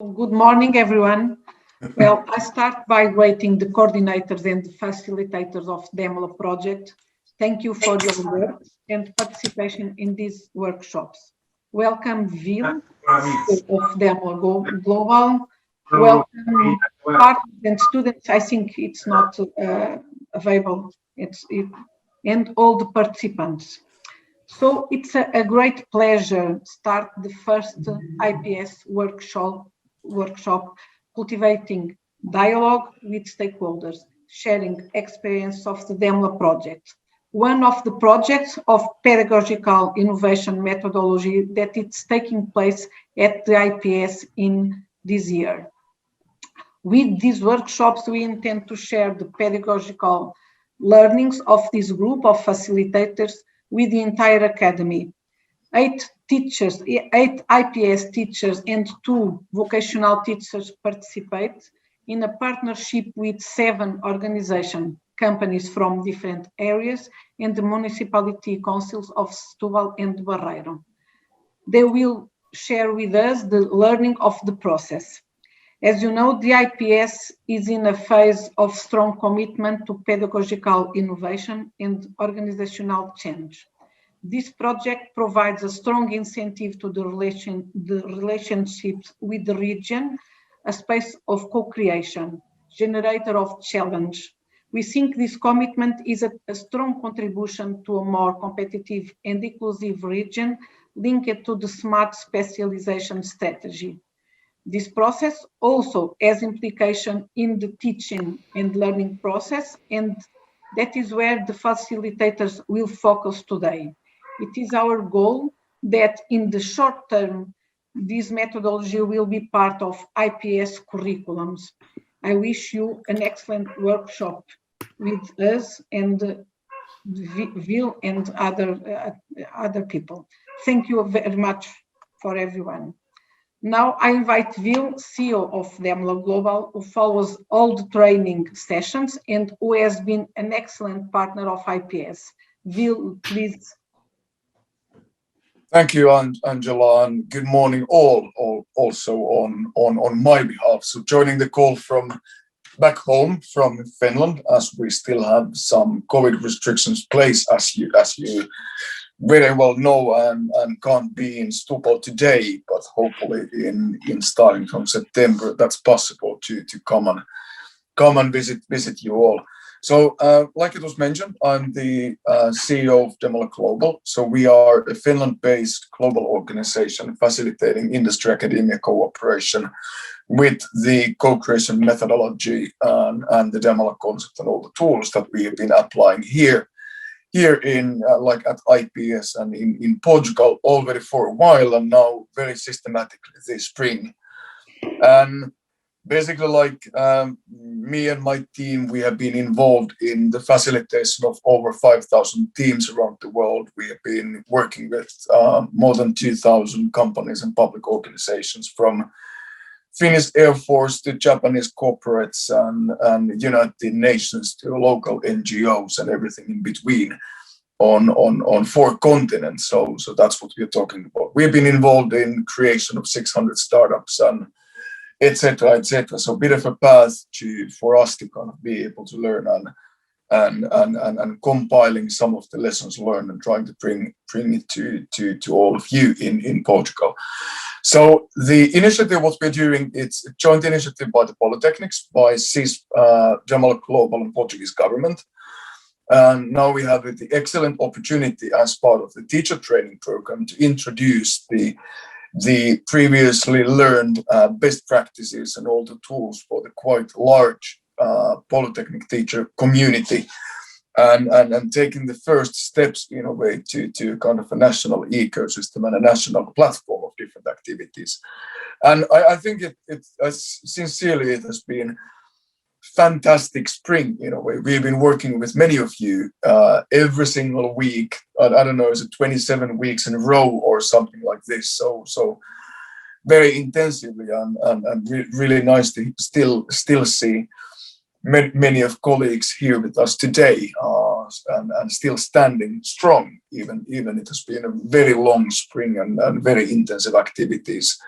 Good morning, everyone. Well, I start by greeting the coordinators and the facilitators of Demola Project. Thank you for your work and participation in these workshops. Welcome, Vil of Demola Global. Welcome, partners and students. I think it's not available. And all the participants. So it's a great pleasure to start the first IPS workshop, cultivating dialogue with stakeholders, sharing experience of the Demola project. One of the projects of pedagogical innovation methodology that it's taking place at the IPS in this year. With these workshops, we intend to share the pedagogical learnings of this group of facilitators with the entire academy. 8 IPS teachers and 2 vocational teachers participate in a partnership with 7 organization companies from different areas and the municipality councils of Setúbal and Barreiro. They will share with us the learning of the process. As you know, the IPS is in a phase of strong commitment to pedagogical innovation and organizational change. This project provides a strong incentive to the relationships with the region, a space of co-creation, generator of challenge. We think this commitment is a strong contribution to a more competitive and inclusive region linked to the smart specialization strategy. This process also has implication in the teaching and learning process, and that is where the facilitators will focus today. It is our goal that in the short term, this methodology will be part of IPS curriculums. I wish you an excellent workshop with us and Vil and other people. Thank you very much for everyone. Now I invite Vil, CEO of Demola Global, who follows all the training sessions and who has been an excellent partner of IPS. Vil, please. Thank you, Angela, and good morning also on my behalf. So joining the call from back home from Finland, as we still have some COVID restrictions place, as you very well know, and can't be in Setúbal today, but hopefully in starting from September, that's possible to come and visit you all. So, like it was mentioned, I'm the CEO of Demola Global. So we are a Finland-based global organization facilitating industry-academia cooperation with the co-creation methodology and the Demola concept and all the tools that we have been applying here in like at IPS and in Portugal already for a while, and now very systematically this spring. And basically, like me and my team, we have been involved in the facilitation of over 5,000 teams around the world. We have been working with more than 2,000 companies and public organizations, from Finnish Air Force to Japanese corporates and United Nations to local NGOs and everything in between on 4 continents. So that's what we're talking about. We've been involved in creation of 600 startups and etc. So a bit of a path for us to kind of be able to learn and compiling some of the lessons learned and trying to bring it to all of you in Portugal. So the initiative, what we're doing, it's a joint initiative by the Polytechnics, by CIS, Demola Global and Portuguese government. And now we have the excellent opportunity as part of the teacher training program to introduce the previously learned best practices and all the tools for the quite large Polytechnic teacher community, and taking the first steps in a way to kind of a national ecosystem and a national platform of different activities. And I think it sincerely it has been fantastic spring in a way. We've been working with many of you every single week. I don't know, is it 27 weeks in a row or something like this? So very intensively and really nice to still see many of colleagues here with us today and still standing strong. Even it has been a very long spring and very intensive activities.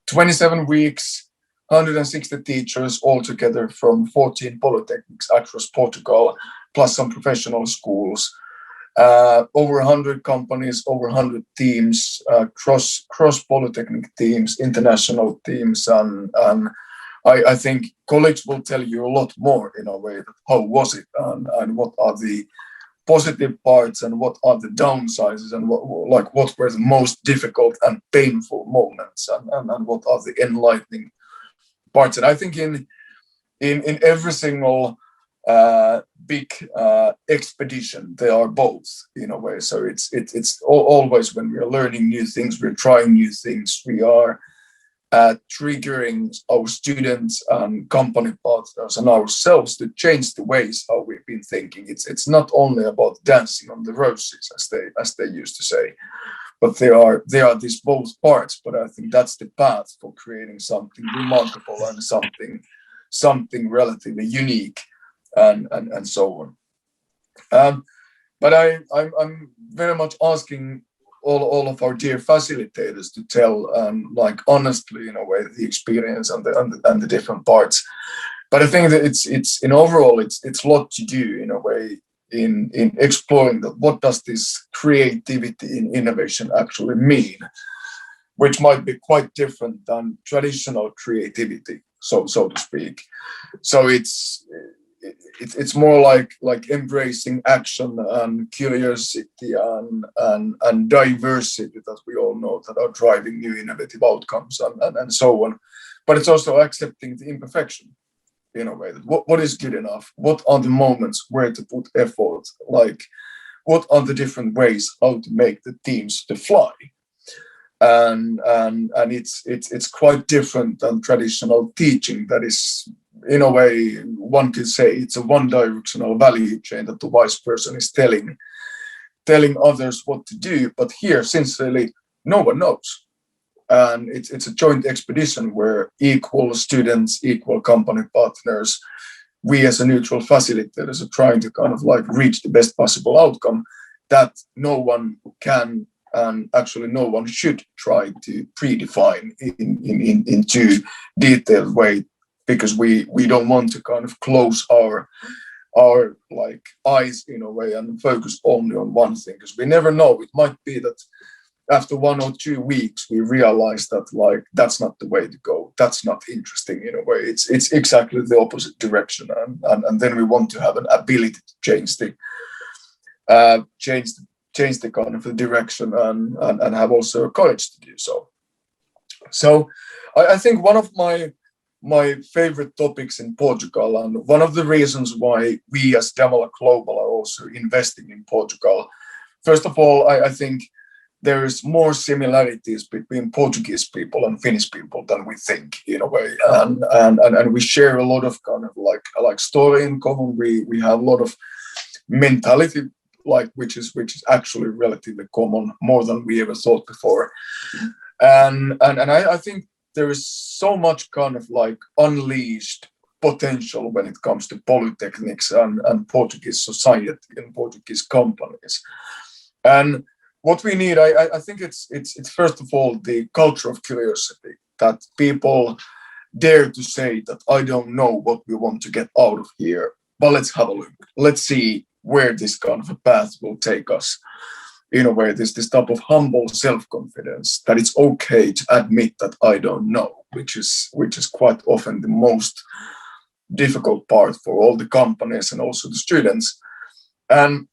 27 weeks. 160 teachers altogether from 14 polytechnics across Portugal, plus some professional schools. Over 100 companies, over 100 teams, cross polytechnic teams, international teams, and I think colleagues will tell you a lot more in a way. How was it, and what are the positive parts, and what are the downsides, and what were the most difficult and painful moments, and what are the enlightening parts. And I think in every single big expedition, they are both in a way. So it's always when we are learning new things, we're trying new things, we are triggering our students and company partners and ourselves to change the ways how we've been thinking. It's not only about dancing on the roses, as they used to say, but they are these both parts. But I think that's the path for creating something remarkable and something relatively unique, and so on. But I'm very much asking all of our dear facilitators to tell, like honestly, in a way, the experience and the different parts. But I think that it's in overall it's a lot to do in a way in exploring that what does this creativity in innovation actually mean, which might be quite different than traditional creativity, so to speak. So it's more like embracing action and curiosity and diversity that we all know that are driving new innovative outcomes and so on. But it's also accepting the imperfection in a way. That what is good enough? What are the moments where to put effort? Like, what are the different ways how to make the teams to fly? And it's quite different than traditional teaching. That is, in a way, one could say it's a one-directional value chain that the wise person is telling others what to do. But here, sincerely, no one knows. And it's a joint expedition where equal students, equal company partners, we as a neutral facilitators are trying to kind of like reach the best possible outcome that no one can, and actually no one should try to predefine in too detailed way, because we don't want to kind of close our like eyes in a way and focus only on one thing, because we never know. It might be that after 1 or 2 weeks we realize that like that's not the way to go, that's not interesting in a way, it's exactly the opposite direction, and then we want to have an ability to change the kind of the direction and have also courage to do so. So I think one of my favorite topics in Portugal, and one of the reasons why we as Demola Global are also investing in Portugal, first of all, I think there is more similarities between Portuguese people and Finnish people than we think in a way, and we share a lot of kind of like story in common. We have a lot of mentality, like which is actually relatively common, more than we ever thought before, and I think there is so much kind of like unleashed potential when it comes to polytechnics and Portuguese society and Portuguese companies. And what we need, I think it's first of all the culture of curiosity, that people dare to say that I don't know what we want to get out of here, but let's have a look. Let's see where this kind of a path will take us. In a way, there's this type of humble self-confidence that it's okay to admit that I don't know, which is quite often the most difficult part for all the companies and also the students. And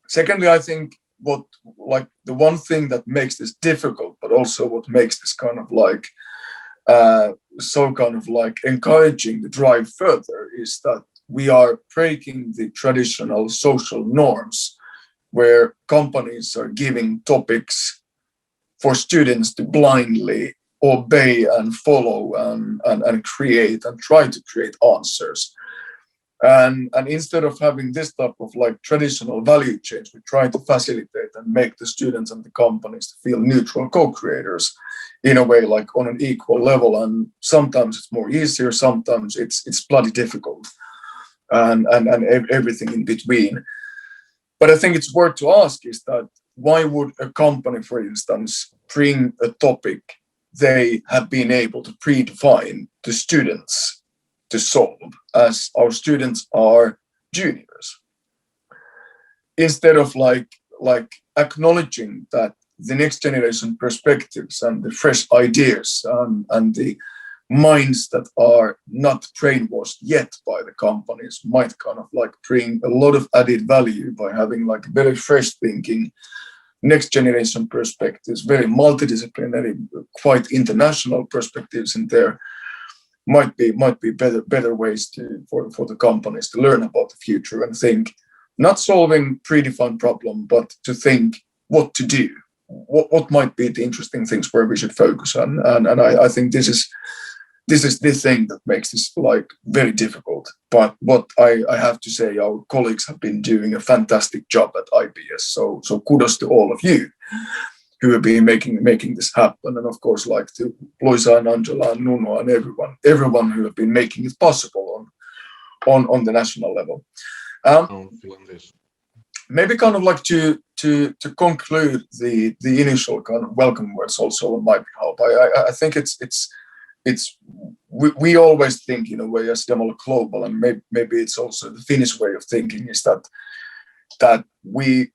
secondly, I think what like the one thing that makes this difficult, but also what makes this kind of like so kind of like encouraging the drive further, is that we are breaking the traditional social norms where companies are giving topics for students to blindly obey and follow and create and try to create answers. And instead of having this type of like traditional value chains, we try to facilitate and make the students and the companies to feel neutral co-creators in a way, like on an equal level. And sometimes it's more easier, sometimes it's bloody difficult, and everything in between. But I think it's worth to ask is that why would a company, for instance, bring a topic they have been able to predefine the students to solve, as our students are juniors. Instead of like acknowledging that the next generation perspectives and the fresh ideas and the minds that are not brainwashed yet by the companies might kind of like bring a lot of added value by having like very fresh thinking, next generation perspectives, very multidisciplinary, quite international perspectives in there, might be better ways for the companies to learn about the future and think, not solving predefined problem, but to think what to do, what might be the interesting things where we should focus on. And I think this is the thing that makes this like very difficult. But what I have to say, our colleagues have been doing a fantastic job at IPS. So kudos to all of you who have been making this happen. And of course, like to Luisa and Angela and Nuno and everyone who have been making it possible on the national level. Maybe kind of like to conclude the initial kind of welcome words also on my behalf. I think we always think in a way as Demola Global, and maybe it's also the Finnish way of thinking, is that we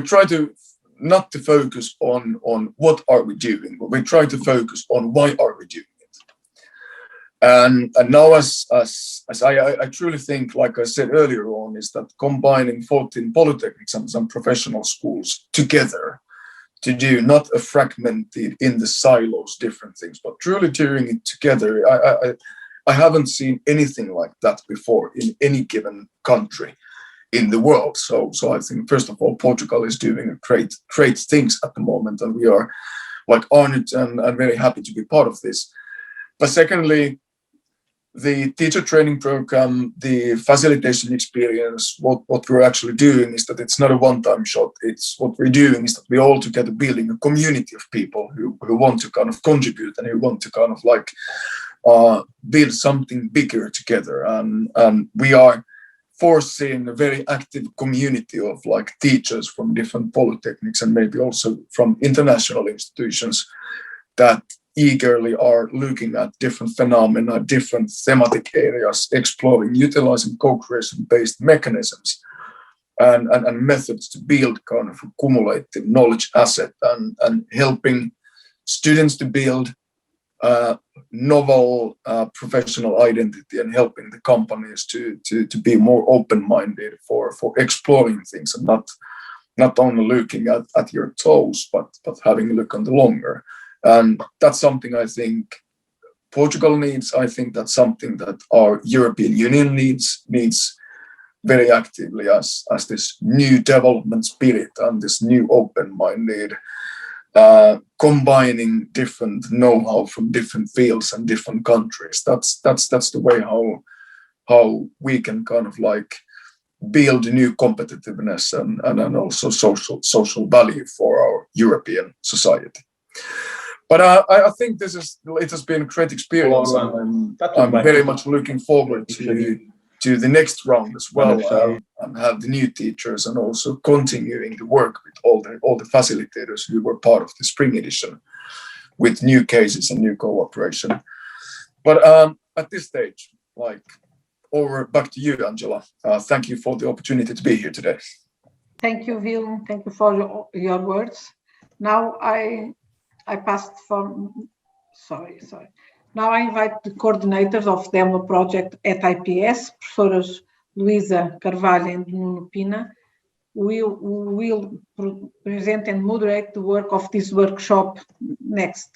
try to not to focus on what are we doing, but we try to focus on why are we doing it. And now as I truly think, like I said earlier on, is that combining 14 polytechnics and some professional schools together to do not a fragmented in the silos different things, but truly doing it together. I haven't seen anything like that before in any given country in the world. So I think first of all, Portugal is doing great things at the moment, and we are like honored and very happy to be part of this. But secondly, the teacher training program, the facilitation experience, what we're actually doing is that it's not a one-time shot. It's what we're doing is that we're all together building a community of people who want to kind of contribute and who want to kind of like build something bigger together. And we are forcing a very active community of like teachers from different polytechnics and maybe also from international institutions that eagerly are looking at different phenomena, different thematic areas, exploring, utilizing co-creation based mechanisms and methods to build kind of a cumulative knowledge asset and helping students to build novel professional identity and helping the companies to be more open-minded for exploring things and not only looking at your toes, but having a look on the longer. And that's something I think Portugal needs. I think that's something that our European Union needs very actively as this new development spirit and this new open-minded combining different know-how from different fields and different countries. That's the way how we can kind of like build new competitiveness and also social value for our European society. But I think it has been a great experience, and I'm very much looking forward to the next round as well, and have the new teachers and also continuing the work with all the facilitators who were part of the spring edition with new cases and new cooperation. But at this stage, like back to you, Angela. Thank you for the opportunity to be here today. Thank you, Will. Thank you for your words. Now I passed from, sorry. Now I invite the coordinators of Demola Project at IPS, Professors Luisa Carvalho and Nuno Pina, who will present and moderate the work of this workshop next.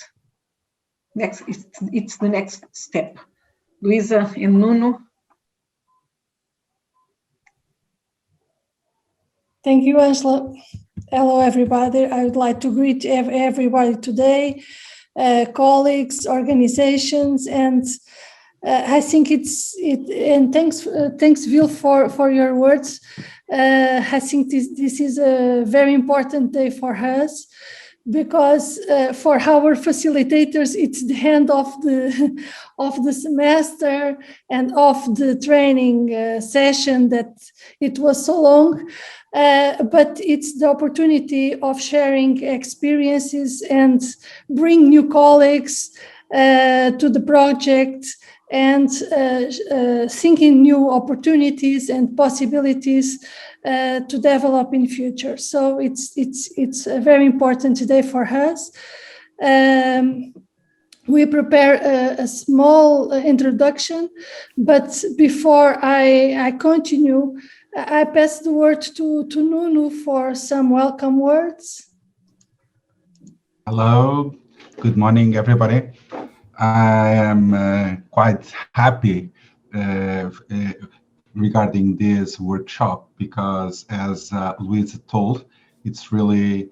It's the next step. Luisa and Nuno. Thank you, Angela. Hello, everybody. I would like to greet everybody today, colleagues, organizations, and I think and thanks, Will, for your words. I think this is a very important day for us because for our facilitators, it's the end of the semester and of the training session that it was so long. But it's the opportunity of sharing experiences and bring new colleagues to the project and thinking new opportunities and possibilities to develop in future. So it's a very important day for us. We prepare a small introduction, but before I continue, I pass the word to Nuno for some welcome words. Hello, good morning, everybody. I am quite happy regarding this workshop because, as Luisa told, it's really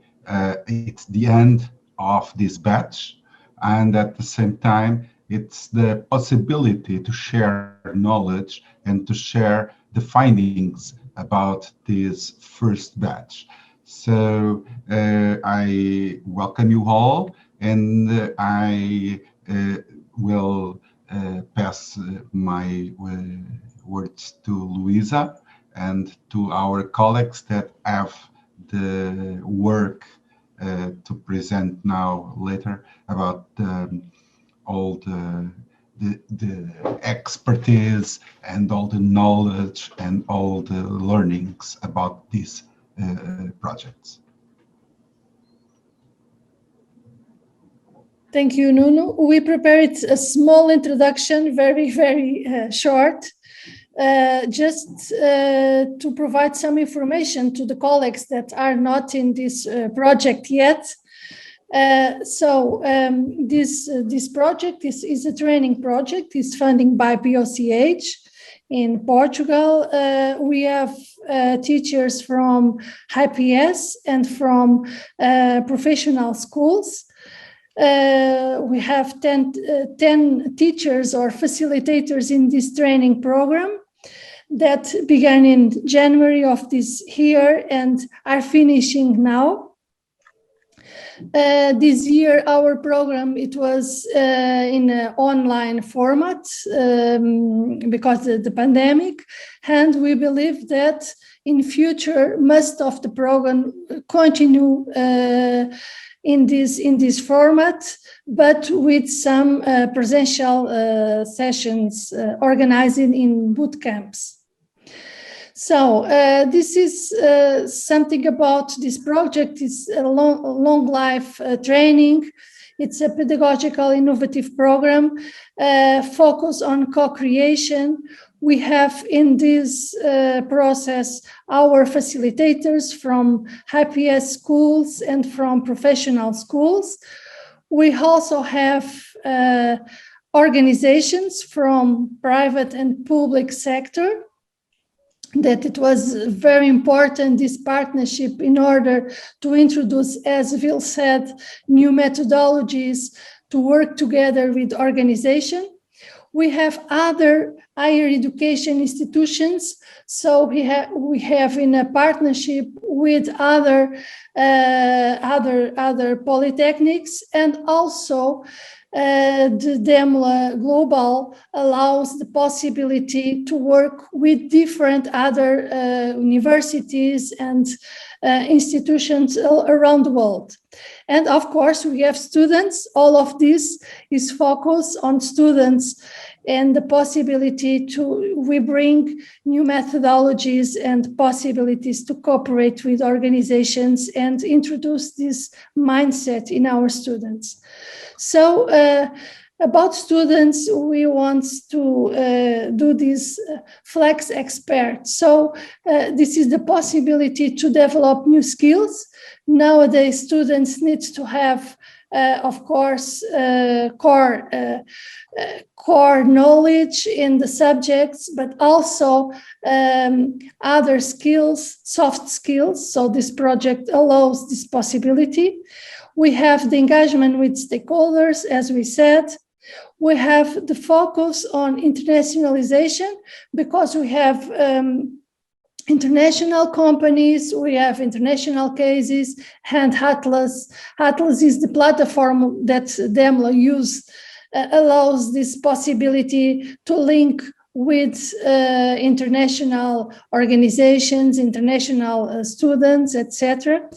it's the end of this batch, and at the same time, it's the possibility to share knowledge and to share the findings about this first batch. So I welcome you all, and I will pass my words to Luisa and to our colleagues that have the work to present now later about all the expertise and all the knowledge and all the learnings about these projects. Thank you, Nuno. We prepared a small introduction, very, very short, just to provide some information to the colleagues that are not in this project yet. So this project is a training project. It's funded by POCH in Portugal. We have teachers from IPS and from professional schools. We have 10 teachers or facilitators in this training program that began in January of this year and are finishing now. This year, our program, it was in an online format because of the pandemic, and we believe that in future, most of the program continue in this format, but with some presential sessions organized in boot camps. So this is something about this project. It's a long life training. It's a pedagogical innovative program focused on co-creation. We have in this process our facilitators from IPS schools and from professional schools. We also have organizations from private and public sector, that it was very important, this partnership, in order to introduce, as Will said, new methodologies to work together with organization. We have other higher education institutions, so we have in a partnership with other polytechnics, and also the Demola Global allows the possibility to work with different other universities and institutions around the world. And of course, we have students. All of this is focused on students and the possibility we bring new methodologies and possibilities to cooperate with organizations and introduce this mindset in our students. So about students, we want to do this Flex Expert. So this is the possibility to develop new skills. Nowadays, students need to have, of course, core knowledge in the subjects, but also other skills, soft skills. So this project allows this possibility. We have the engagement with stakeholders, as we said. We have the focus on internationalization, because we have international companies, we have international cases, and Atlas. Atlas is the platform that Demola allows this possibility to link with international organizations, international students, etc.,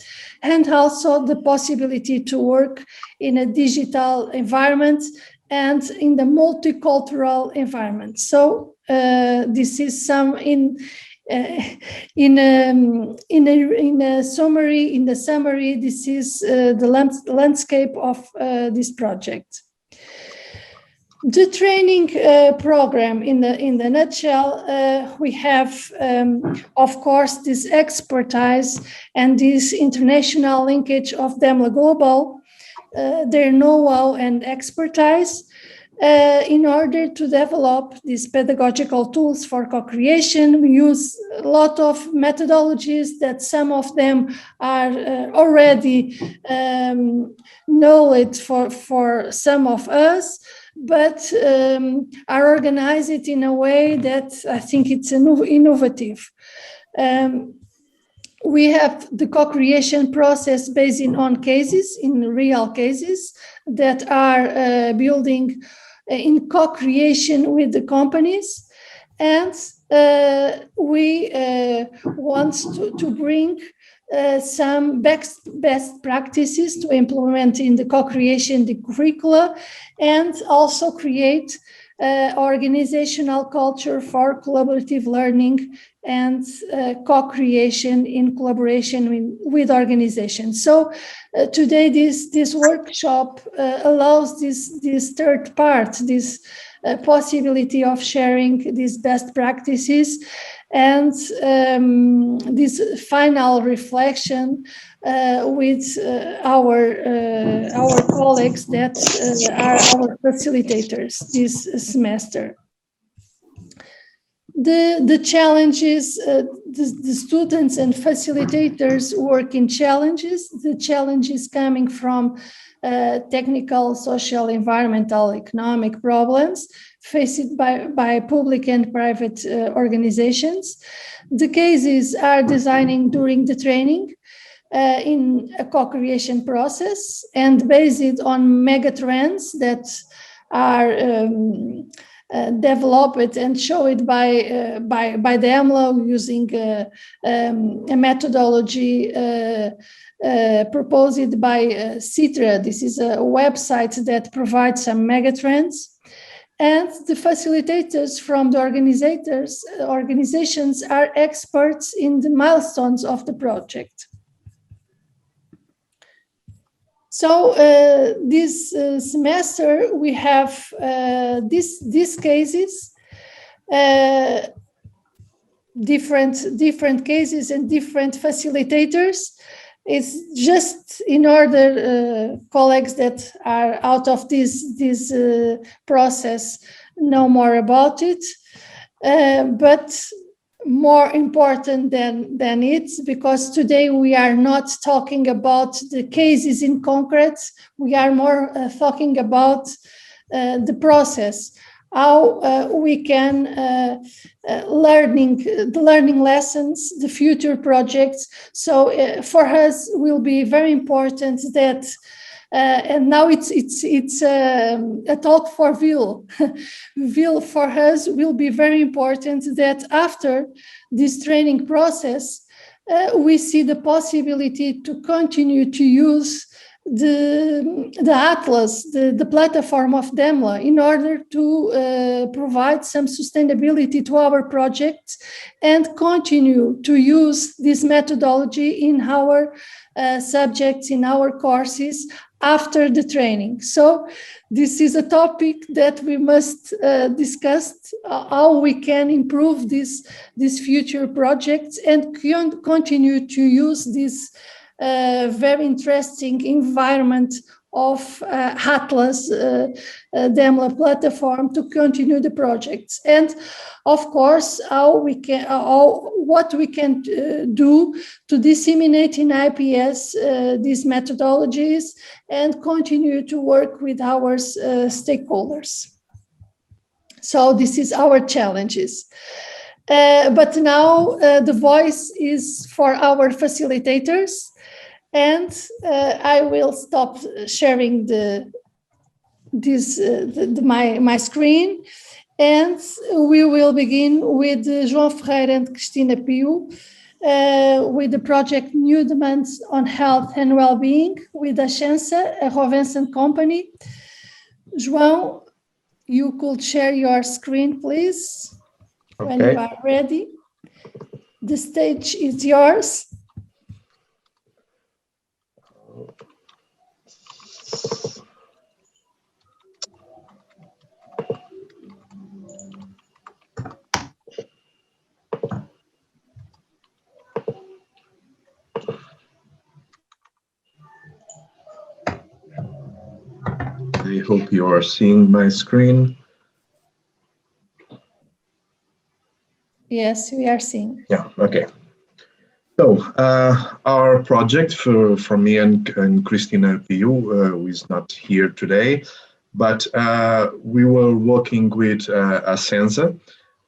and also the possibility to work in a digital environment and in the multicultural environment. So this is some in a summary. In the summary, this is the landscape of this project. The training program, in the nutshell, we have, of course, this expertise and this international linkage of Demola Global, their know-how and expertise, in order to develop these pedagogical tools for co-creation. We use a lot of methodologies that some of them are already knowledge for some of us, but are organized in a way that I think it's innovative. We have the co-creation process based on cases, in real cases that are building in co-creation with the companies. And we want to bring some best practices to implement in the co-creation, the curricula, and also create organizational culture for collaborative learning and co-creation in collaboration with organizations. So today this workshop allows this third part, this possibility of sharing these best practices and this final reflection with our colleagues that are our facilitators this semester. The challenges, the students and facilitators work in challenges. The challenges coming from technical, social, environmental, economic problems faced by public and private organizations. The cases are designing during the training in a co-creation process and based on megatrends that are developed and showed by Demola using a methodology proposed by Citra. This is a website that provides some megatrends. And the facilitators from the organizations are experts in the milestones of the project. So this semester we have these cases, different cases and different facilitators. It's just in order colleagues that are out of this process know more about it, but more important than it, because today we are not talking about the cases in concrete. We are more talking about the process, how we can the learning lessons, the future projects. So for us will be very important that and now it's a talk for Vil. Vil for us will be very important that after this training process, we see the possibility to continue to use the Atlas, the platform of Demola, in order to provide some sustainability to our projects and continue to use this methodology in our subjects, in our courses after the training. So this is a topic that we must discuss, how we can improve these future projects and continue to use this very interesting environment of Atlas Demola platform to continue the projects, and of course what we can do to disseminate in IPS these methodologies and continue to work with our stakeholders. So this is our challenges. But now the voice is for our facilitators, and I will stop sharing my screen, and we will begin with João Ferreira and Cristina Pio with the project New Demands on Health and Wellbeing with Ascensa, a Rovensan company. João, you could share your screen, please, when you are ready. The stage is yours. I hope you are seeing my screen. Yes, we are seeing. Yeah, okay. So our project for me and Cristina Piu, who is not here today, but we were working with Ascensa,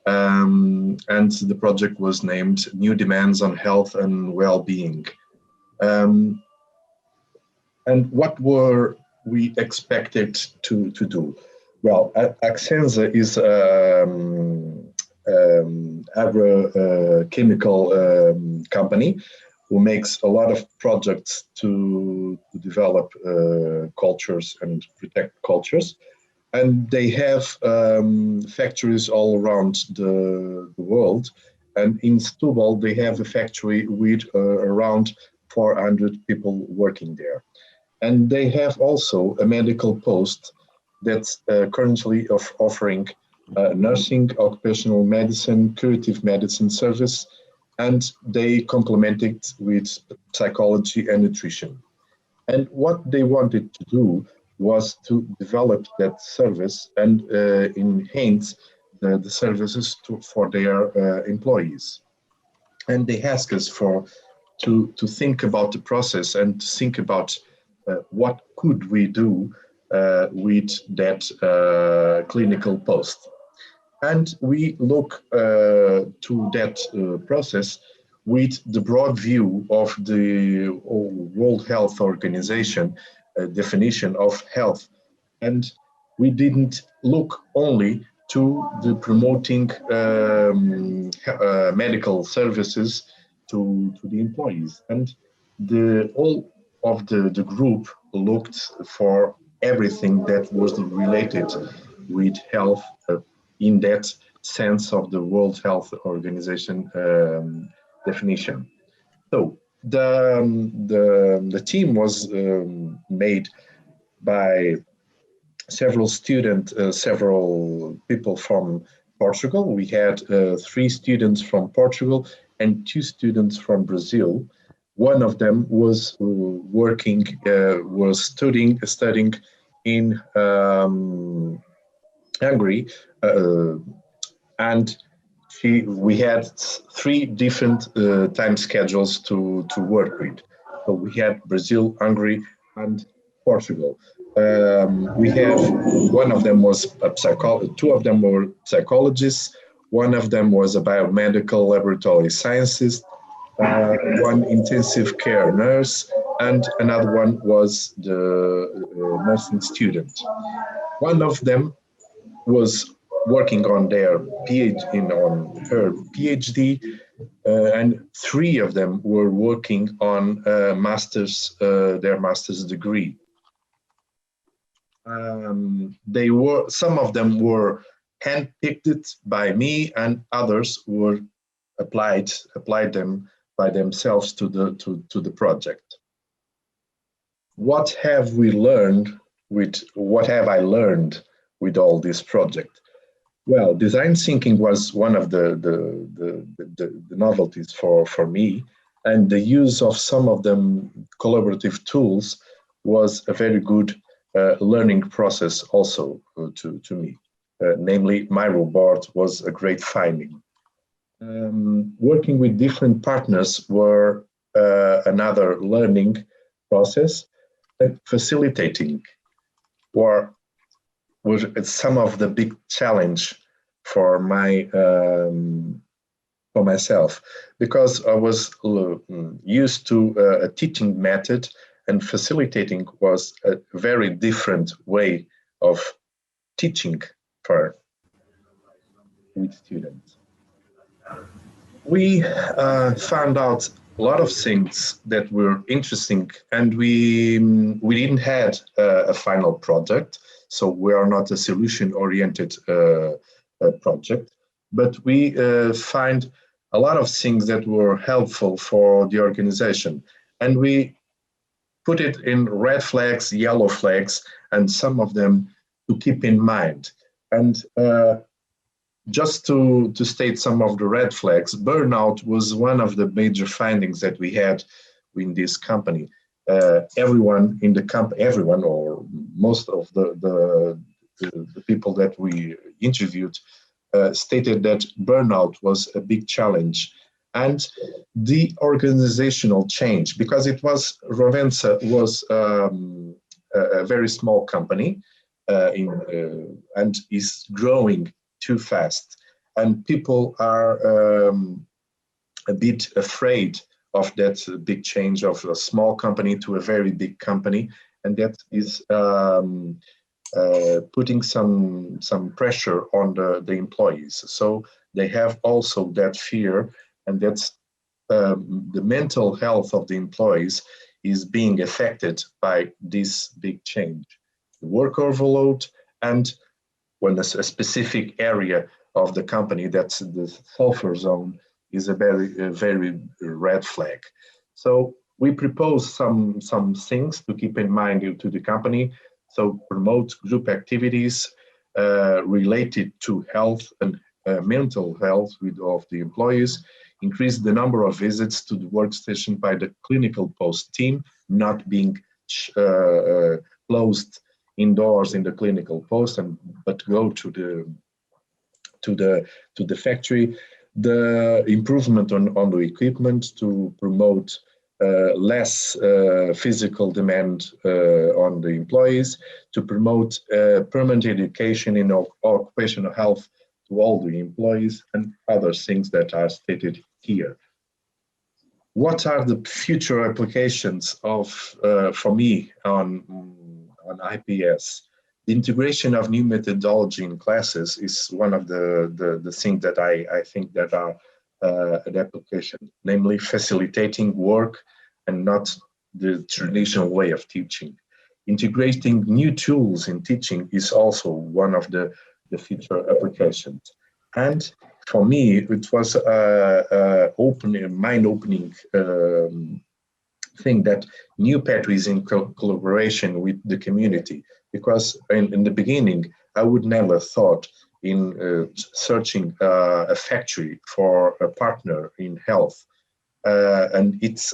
and the project was named New Demands on Health and Wellbeing. And what were we expected to do? Well, Ascensa is agrochemical company who makes a lot of projects to develop cultures and protect cultures. And they have factories all around the world. And in Setúbal, they have a factory with around 400 people working there. And they have also a medical post that's currently offering nursing, occupational medicine, curative medicine service, and they complement it with psychology and nutrition. And what they wanted to do was to develop that service and enhance the services for their employees. And they asked us to think about the process and to think about what could we do with that clinical post. And we look to that process with the broad view of the World Health Organization definition of health. And we didn't look only to the promoting medical services to the employees. And all of the group looked for everything that was related with health in that sense of the World Health Organization definition. So the team was made by several people from Portugal. We had 3 students from Portugal and 2 students from Brazil. One of them was studying in Hungary, and we had 3 different time schedules to work with. So we had Brazil, Hungary, and Portugal. We have one of them was a 2 of them were psychologists. One of them was a biomedical laboratory scientist. One intensive care nurse, and another one was the nursing student. One of them was working on their PhD, and 3 of them were working on their master's degree. Some of them were handpicked by me, and others were applied them by themselves to the project. What have I learned with all this project? Well, design thinking was one of the novelties for me, and the use of some of them collaborative tools was a very good learning process also to me. Namely, Miro board was a great finding. Working with different partners were another learning process. Facilitating was some of the big challenge for my for myself, because I was used to a teaching method, and facilitating was a very different way of teaching with students. We found out a lot of things that were interesting, and we didn't have a final project, so we are not a solution-oriented project, but we find a lot of things that were helpful for the organization, and we put it in red flags, yellow flags, and some of them to keep in mind. And just to state some of the red flags, burnout was one of the major findings that we had in this company. Everyone in the company, everyone or most of the people that we interviewed stated that burnout was a big challenge. And the organizational change, because it was, Rovensa was a very small company and is growing too fast. And people are a bit afraid of that big change of a small company to a very big company. And that is putting some pressure on the employees. So they have also that fear, and that's the mental health of the employees is being affected by this big change. The work overload, and when a specific area of the company, that's the sulfur zone, is a very red flag. So we propose some things to keep in mind to the company. So promote group activities related to health and mental health of the employees, increase the number of visits to the workstation by the clinical post team, not being closed indoors in the clinical post, but go to the factory. The improvement on the equipment to promote less physical demand on the employees, to promote permanent education in occupational health to all the employees, and other things that are stated here. What are the future applications of, for me, on IPS? The integration of new methodology in classes is one of the things that I think that are an application, namely facilitating work and not the traditional way of teaching. Integrating new tools in teaching is also one of the future applications. And for me, it was mind-opening thing that new pathways in collaboration with the community. Because in the beginning, I would never thought in searching a factory for a partner in health, and it's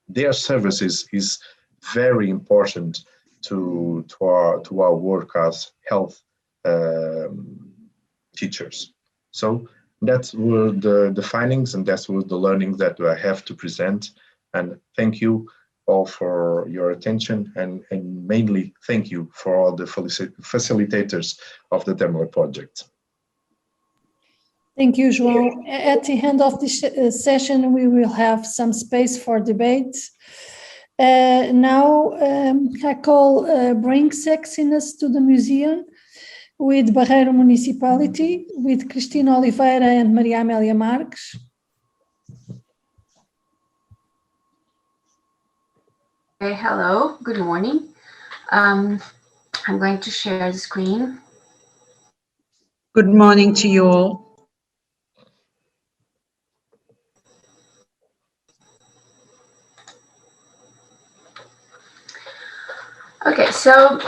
their services is very important to our work as health teachers. So that were the findings, and that were the learnings that I have to present. And thank you all for your attention, and mainly thank you for all the facilitators of the Demola Project. Thank you, João. At the end of this session, we will have some space for debate. Now, I call Bring Sexiness to the Museum with Barreiro Municipality, with Cristina Oliveira and Maria Amélia Marques. Okay, hello, good morning. I'm going to share the screen. Good morning to you all. Okay, so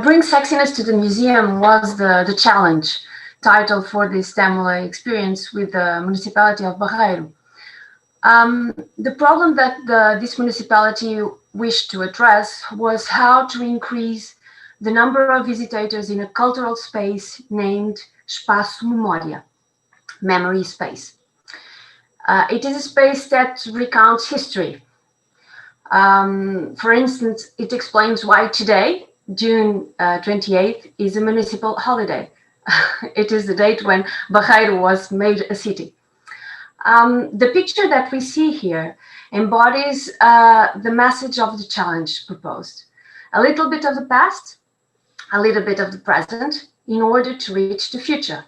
Bring Sexiness to the Museum was the challenge title for this Demola experience with the municipality of Barreiro. The problem that this municipality wished to address was how to increase the number of visitators in a cultural space named Espaço Memória, memory space. It is a space that recounts history. For instance, it explains why today, June 28th, is a municipal holiday, It is the date when Barreiro was made a city. The picture that we see here embodies the message of the challenge proposed. A little bit of the past, a little bit of the present, in order to reach the future.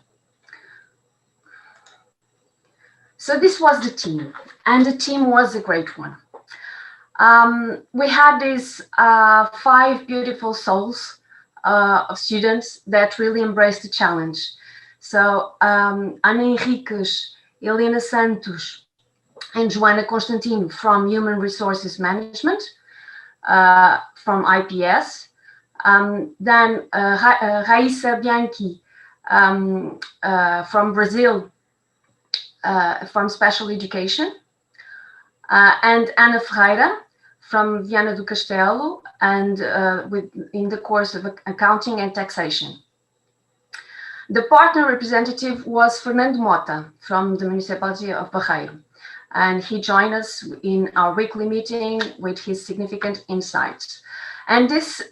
So this was the team, and the team was a great one. We had these 5 beautiful souls of students that really embraced the challenge. So Ana Henriques, Helena Santos, and Joana Constantino from Human Resources Management, from IPS. Then Raíssa Bianchi from Brazil, from Special Education, and Ana Ferreira from Viana do Castelo, and in the course of Accounting and Taxation. The partner representative was Fernando Mota from the Municipality of Barreiro, and he joined us in our weekly meeting with his significant insights. And this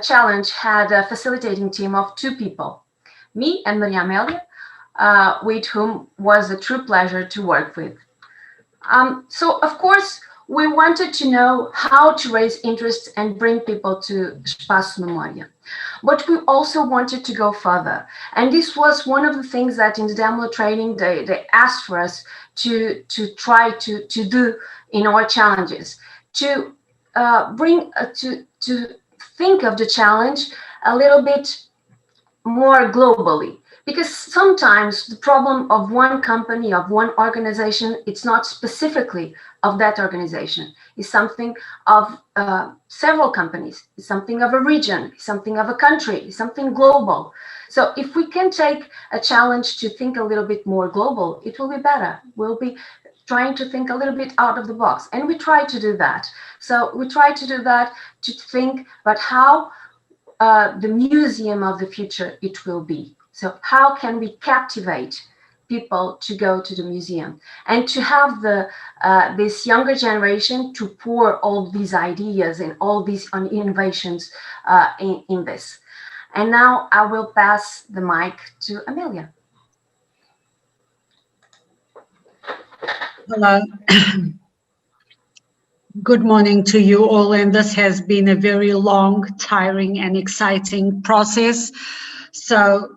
challenge had a facilitating team of 2 people, me and Maria Amélia, with whom was a true pleasure to work with. So, of course, we wanted to know how to raise interest and bring people to Espaço Memória. But we also wanted to go further. And this was one of the things that in the Demola training, they asked for us to try to do in our challenges, to to think of the challenge a little bit more globally. Because sometimes the problem of one company, of one organization, it's not specifically of that organization. It's something of several companies. It's something of a region, it's something of a country, it's something global. So if we can take a challenge to think a little bit more global, it will be better. We'll be trying to think a little bit out of the box. And we try to do that. So we try to do that, to think about how the museum of the future it will be. So how can we captivate people to go to the museum and to have this younger generation to pour all these ideas and all these innovations in this. And now I will pass the mic to Amelia. Hello. Good morning to you all, and this has been a very long, tiring and exciting process. So,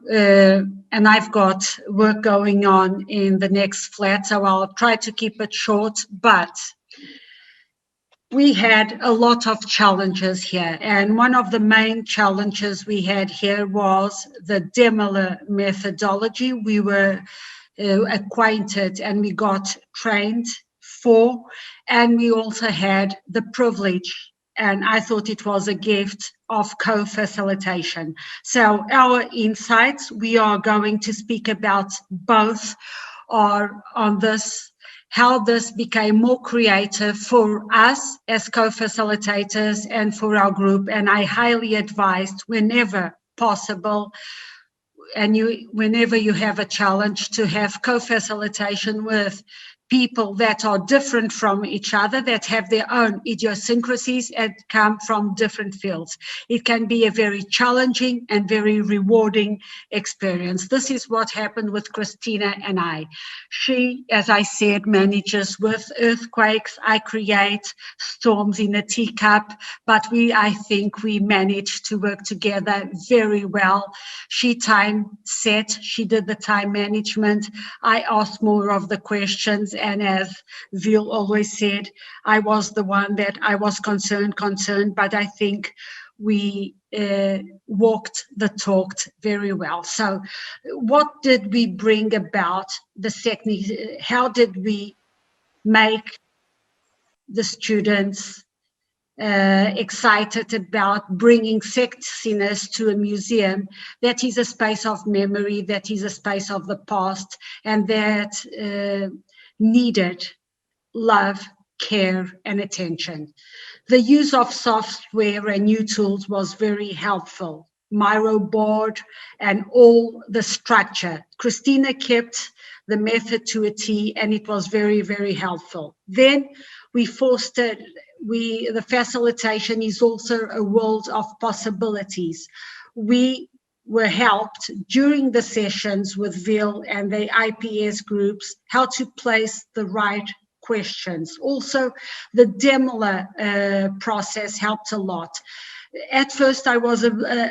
and I've got work going on in the next flat, so I'll try to keep it short, but we had a lot of challenges here, and one of the main challenges we had here was the Demola methodology. We were acquainted and we got trained for, and we also had the privilege, and I thought it was a gift, of co-facilitation. So our insights, we are going to speak about both, are on this, how this became more creative for us as co-facilitators and for our group. And I highly advised, whenever possible, and whenever you have a challenge, to have co-facilitation with people that are different from each other, that have their own idiosyncrasies and come from different fields. It can be a very challenging and very rewarding experience. This is what happened with Christina and I. She, as I said, manages with earthquakes. I create storms in a teacup, but I think we managed to work together very well. She time set, she did the time management. I asked more of the questions. And as Vil always said, I was the one that I was concerned, but I think we walked the talk very well. So what did we bring about the technique? How did we make the students excited about bringing sexiness to a museum that is a space of memory, that is a space of the past, and that needed love, care, and attention. The use of software and new tools was very helpful. Miro board and all the structure. Christina kept the method to a T, and it was very, very helpful. Then we fostered, the facilitation is also a world of possibilities. We were helped during the sessions with Vil and the IPS groups how to place the right questions. Also, the Demola process helped a lot. At first, I was a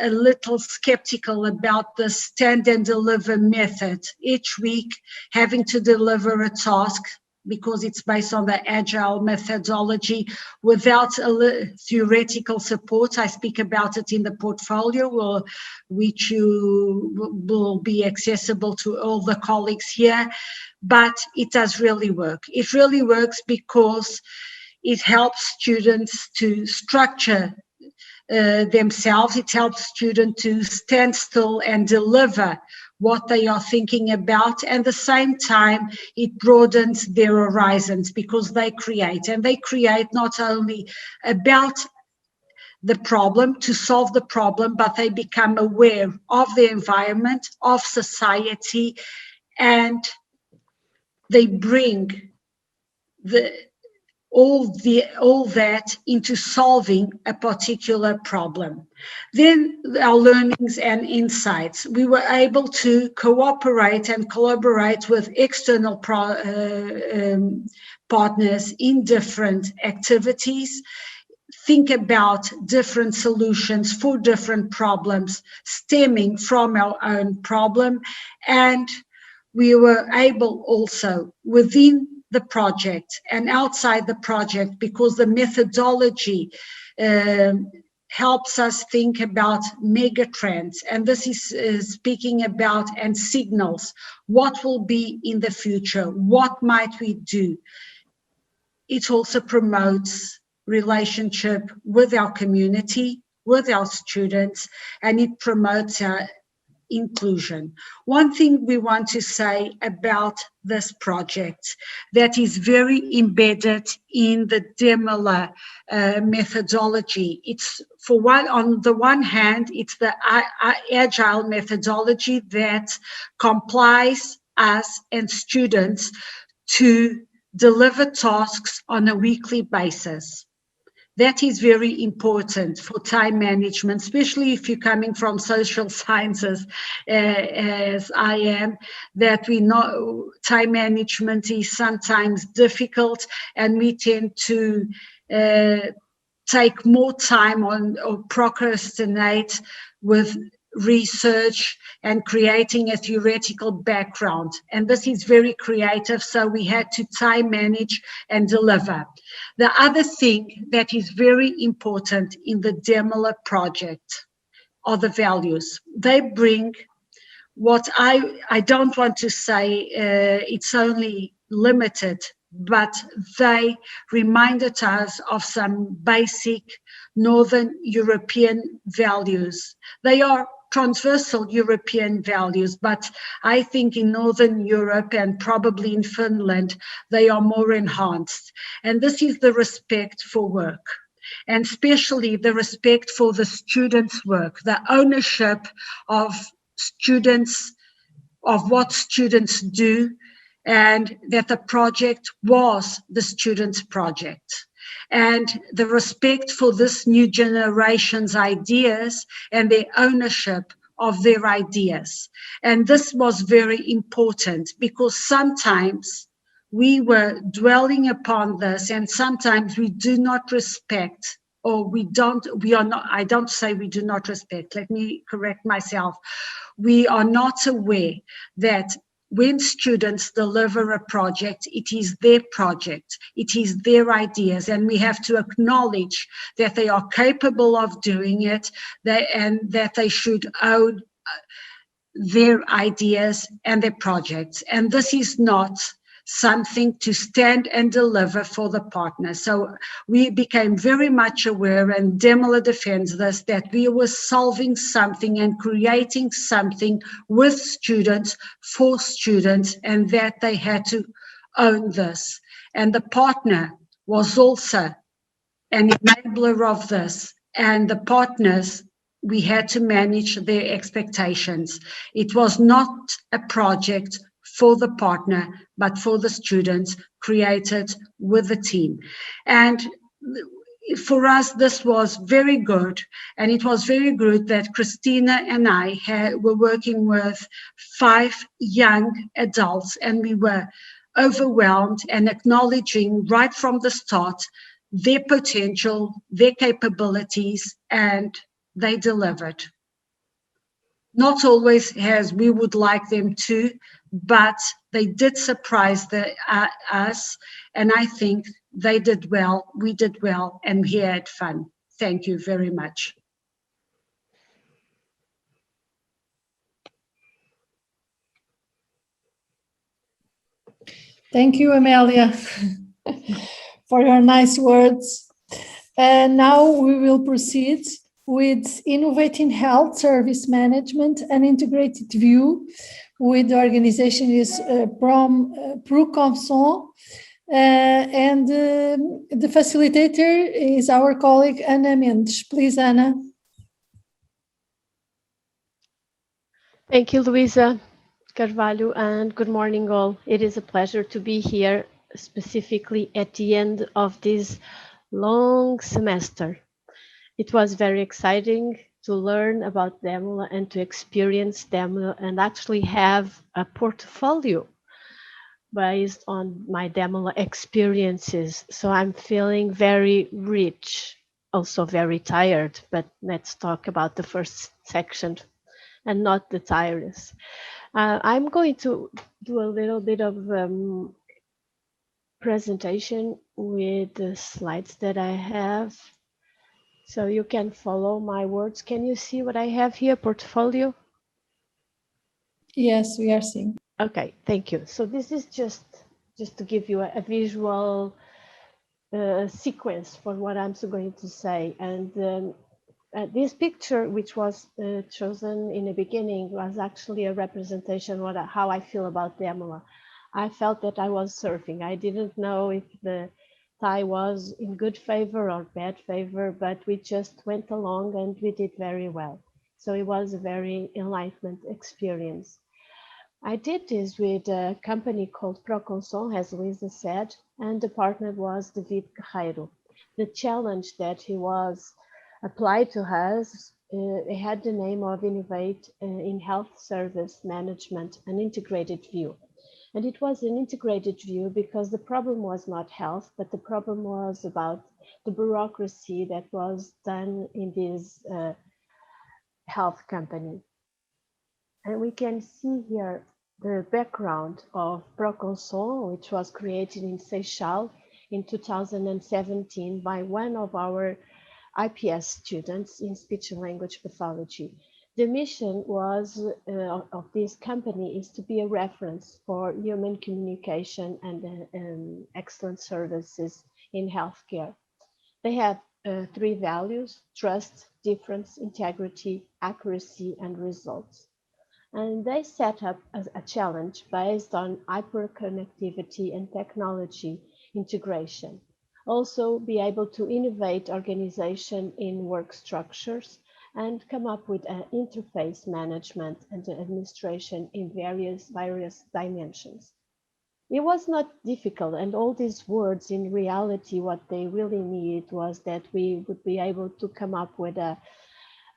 little skeptical about the stand and deliver method. Each week, having to deliver a task, because it's based on the agile methodology without a theoretical support. I speak about it in the portfolio, which will be accessible to all the colleagues here, but it does really work. It really works because it helps students to structure themselves. It helps students to stand still and deliver what they are thinking about, and at the same time it broadens their horizons because they create, and they create not only about the problem, to solve the problem, but they become aware of the environment, of society, and they bring all that into solving a particular problem. Then our learnings and insights. We were able to cooperate and collaborate with external partners in different activities, think about different solutions for different problems stemming from our own problem, and we were able also within the project and outside the project, because the methodology helps us think about mega trends, and this is speaking about and signals what will be in the future, what might we do. It also promotes relationship with our community, with our students, and it promotes our inclusion. One thing we want to say about this project that is very embedded in the Demola methodology. It's on the one hand, it's the agile methodology that complies us and students to deliver tasks on a weekly basis. That is very important for time management, especially if you're coming from social sciences, as I am, that we know time management is sometimes difficult, and we tend to take more time on or procrastinate with research and creating a theoretical background. And this is very creative, so we had to time manage and deliver. The other thing that is very important in the Demola project are the values. They bring what I don't want to say it's only limited, but they reminded us of some basic Northern European values. They are transversal European values, but I think in Northern Europe and probably in Finland, they are more enhanced. And this is the respect for work, and especially the respect for the students' work, the ownership of students, of what students do, and that the project was the students' project. And the respect for this new generation's ideas and their ownership of their ideas. And this was very important because sometimes we were dwelling upon this, and sometimes we do not respect, or I don't say we do not respect, let me correct myself. We are not aware that when students deliver a project, it is their project, it is their ideas, and we have to acknowledge that they are capable of doing it, and that they should own their ideas and their projects. And this is not something to stand and deliver for the partner. So we became very much aware, and Demola defends this, that we were solving something and creating something with students, for students, and that they had to own this. And the partner was also an enabler of this, and the partners, we had to manage their expectations. It was not a project for the partner, but for the students, created with the team. And for us, this was very good. And it was very good that Christina and I were working with 5 young adults, and we were overwhelmed and acknowledging right from the start their potential, their capabilities, and they delivered. Not always as we would like them to, but they did surprise us, and I think they did well, we did well, and we had fun. Thank you very much. Thank you, Amelia, for your nice words. And now we will proceed with Innovating Health Service Management, an integrated view with the organization is from Projeto, and the facilitator is our colleague Ana Mendes. Please, Ana. Thank you, Luisa Carvalho, and good morning all. It is a pleasure to be here, specifically at the end of this long semester. It was very exciting to learn about Demola and to experience Demola and actually have a portfolio based on my Demola experiences. So I'm feeling very rich, also very tired, but let's talk about the first section and not the tiredness. I'm going to do a little bit of presentation with the slides that I have, so you can follow my words. Can you see what I have here, portfolio? Yes, we are seeing. Okay, thank you. So this is just to give you a visual sequence for what I'm going to say. And this picture, which was chosen in the beginning, was actually a representation of how I feel about Demola. I felt that I was surfing. I didn't know if the tie was in good favor or bad favor, but we just went along and we did very well. So it was a very enlightenment experience. I did this with a company called Projeto, as Luisa said, and the partner was David Guerreiro. The challenge that he was applied to us, it had the name of Innovate in Health Service Management, an integrated view. And it was an integrated view because the problem was not health, but the problem was about the bureaucracy that was done in this health company. And we can see here the background of Projeto, which was created in Seychelles in 2017 by one of our IPS students in speech and language pathology. The mission was of this company is to be a reference for human communication and excellent services in healthcare. They have 3 values: trust, difference, integrity, accuracy, and results. And they set up a challenge based on hyperconnectivity and technology integration. Also be able to innovate organization in work structures and come up with an interface management and administration in various dimensions. It was not difficult, and all these words, in reality, what they really needed was that we would be able to come up with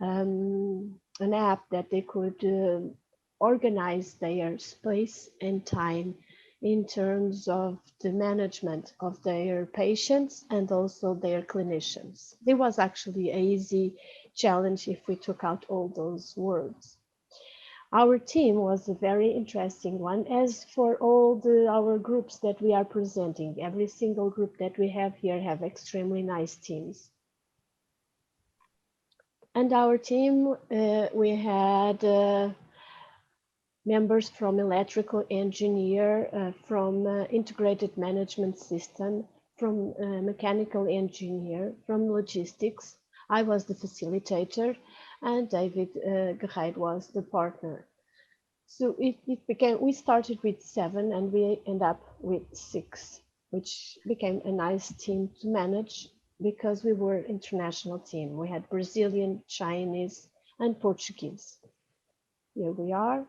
an app that they could organize their space and time in terms of the management of their patients and also their clinicians. It was actually an easy challenge if we took out all those words. Our team was a very interesting one, as for all our groups that we are presenting. Every single group that we have here have extremely nice teams. And our team, we had members from electrical engineer, from integrated management system, from mechanical engineer, from logistics. I was the facilitator, and David Guerreiro was the partner. So we started with 7 and we end up with 6, which became a nice team to manage because we were an international team. We had Brazilian, Chinese, and Portuguese. Here we are,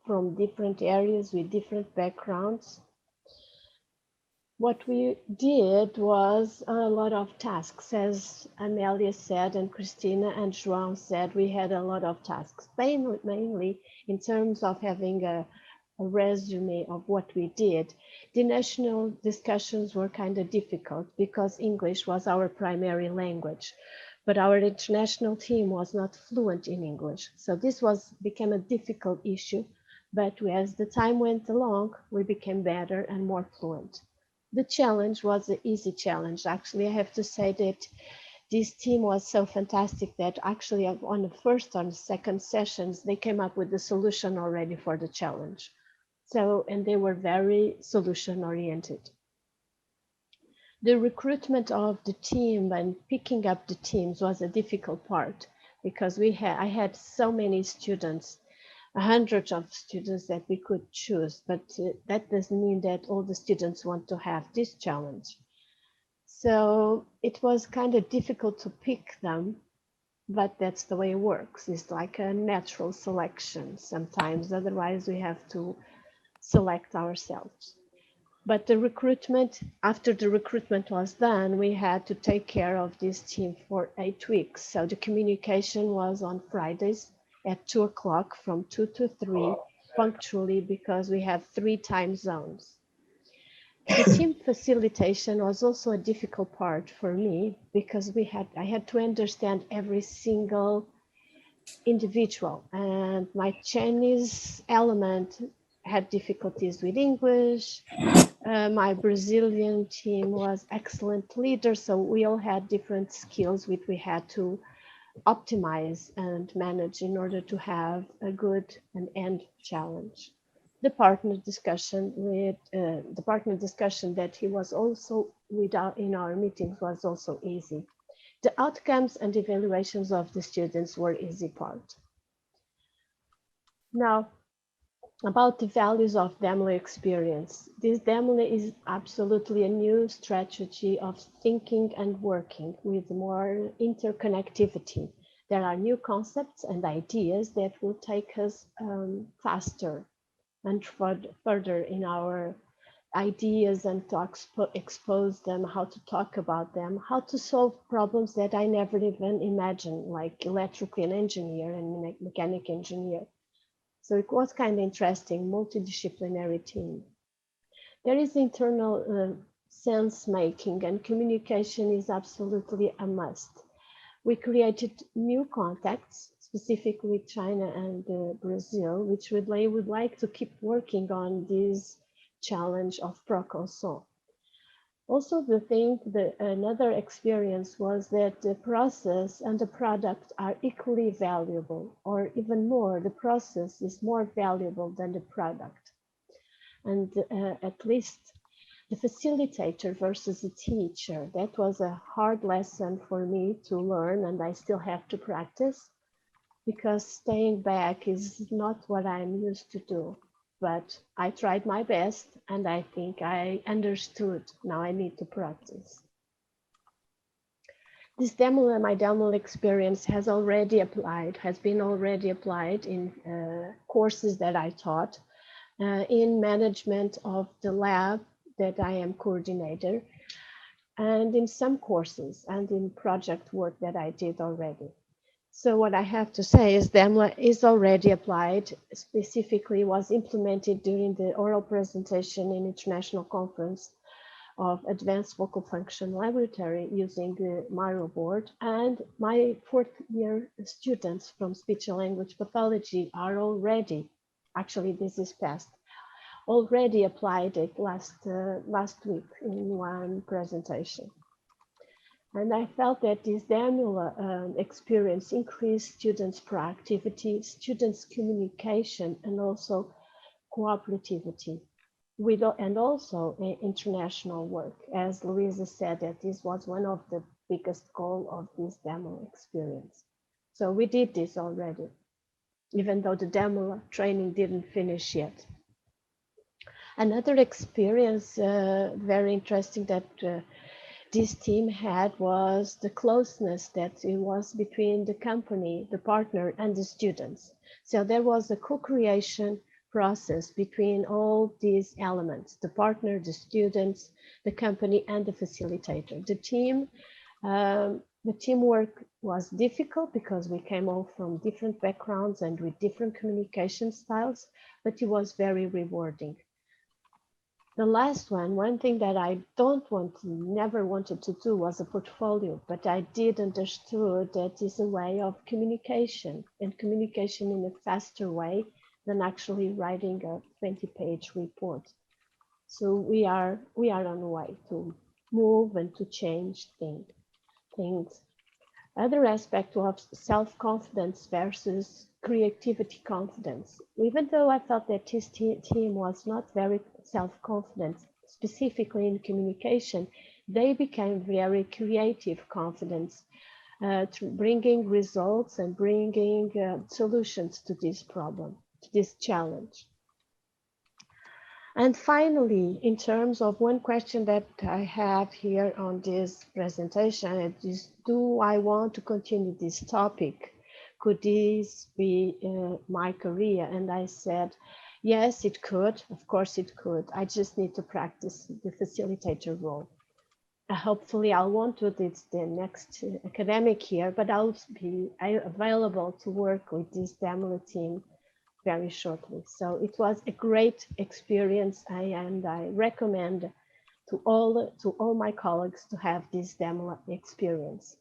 from different areas with different backgrounds. what we did was a lot of tasks, as Amelia said, and Christina and João said, we had a lot of tasks, mainly in terms of having a resume of what we did. The national discussions were kind of difficult because English was our primary language, but our international team was not fluent in English. So this became a difficult issue, but as the time went along, we became better and more fluent. The challenge was an easy challenge. Actually, I have to say that this team was so fantastic that actually on the first or the second sessions, they came up with the solution already for the challenge. So, and they were very solution oriented. The recruitment of the team and picking up the teams was a difficult part because I had so many students, hundreds of students that we could choose, but that doesn't mean that all the students want to have this challenge. So it was kind of difficult to pick them, but that's the way it works. It's like a natural selection sometimes, otherwise we have to select ourselves. But the recruitment, after the recruitment was done, we had to take care of this team for 8 weeks. So the communication was on Fridays at 2 o'clock from 2 to 3 punctually because we have 3 time zones. The team facilitation was also a difficult part for me because I had to understand every single individual, and my Chinese element had difficulties with English. My Brazilian team was excellent leaders, so we all had different skills which we had to optimize and manage in order to have a good and end challenge. The partner discussion that he was also in our meetings was also easy. The outcomes and evaluations of the students were easy part. Now, about the values of Demola experience. This Demola is absolutely a new strategy of thinking and working with more interconnectivity. There are new concepts and ideas that will take us faster and further in our ideas and to expose them, how to talk about them, how to solve problems that I never even imagined, like electrical engineer and mechanic engineer. So it was kind of interesting, multidisciplinary team. There is internal sense making, and communication is absolutely a must. We created new contacts, specifically with China and Brazil, which would like to keep working on this challenge of Proconsul. Also, another experience was that the process and the product are equally valuable, or even more, the process is more valuable than the product. And at least the facilitator versus the teacher, that was a hard lesson for me to learn, and I still have to practice, because staying back is not what I'm used to do. But I tried my best, and I think I understood. Now I need to practice. This my Demola experience has been already applied in courses that I taught, in management of the lab that I am coordinator, and in some courses and in project work that I did already. So what I have to say is Demola is already applied, specifically was implemented during the oral presentation in International Conference of Advanced Vocal Function Laboratory using the Miro board, and my 4th year students from speech and language pathology are already, actually this is past, already applied it last week in one presentation. And I felt that this Demola experience increased students' proactivity, students' communication, and also cooperativity, and also international work. As Louisa said, that this was one of the biggest goals of this Demola experience. So we did this already, even though the Demola training didn't finish yet. Another experience very interesting that this team had was the closeness that it was between the company, the partner, and the students. So there was a co-creation process between all these elements, the partner, the students, the company, and the facilitator. The teamwork was difficult because we came all from different backgrounds and with different communication styles, but it was very rewarding. The last one thing that I never wanted to do was a portfolio, but I did understood that is a way of communication, and communication in a faster way than actually writing a 20-page report. So we are on the way to move and to change things. Other aspect of self-confidence versus creativity confidence. Even though I felt that this team was not very self-confident, specifically in communication, they became very creative confidence, bringing results and bringing solutions to this problem, to this challenge. And finally, in terms of one question that I have here on this presentation, it is, do I want to continue this topic? Could this be my career? And I said, yes, it could. Of course it could. I just need to practice the facilitator role. Hopefully I won't do this the next academic year, but I'll be available to work with this Demola team very shortly. So it was a great experience, and I recommend to all my colleagues to have this Demola experience.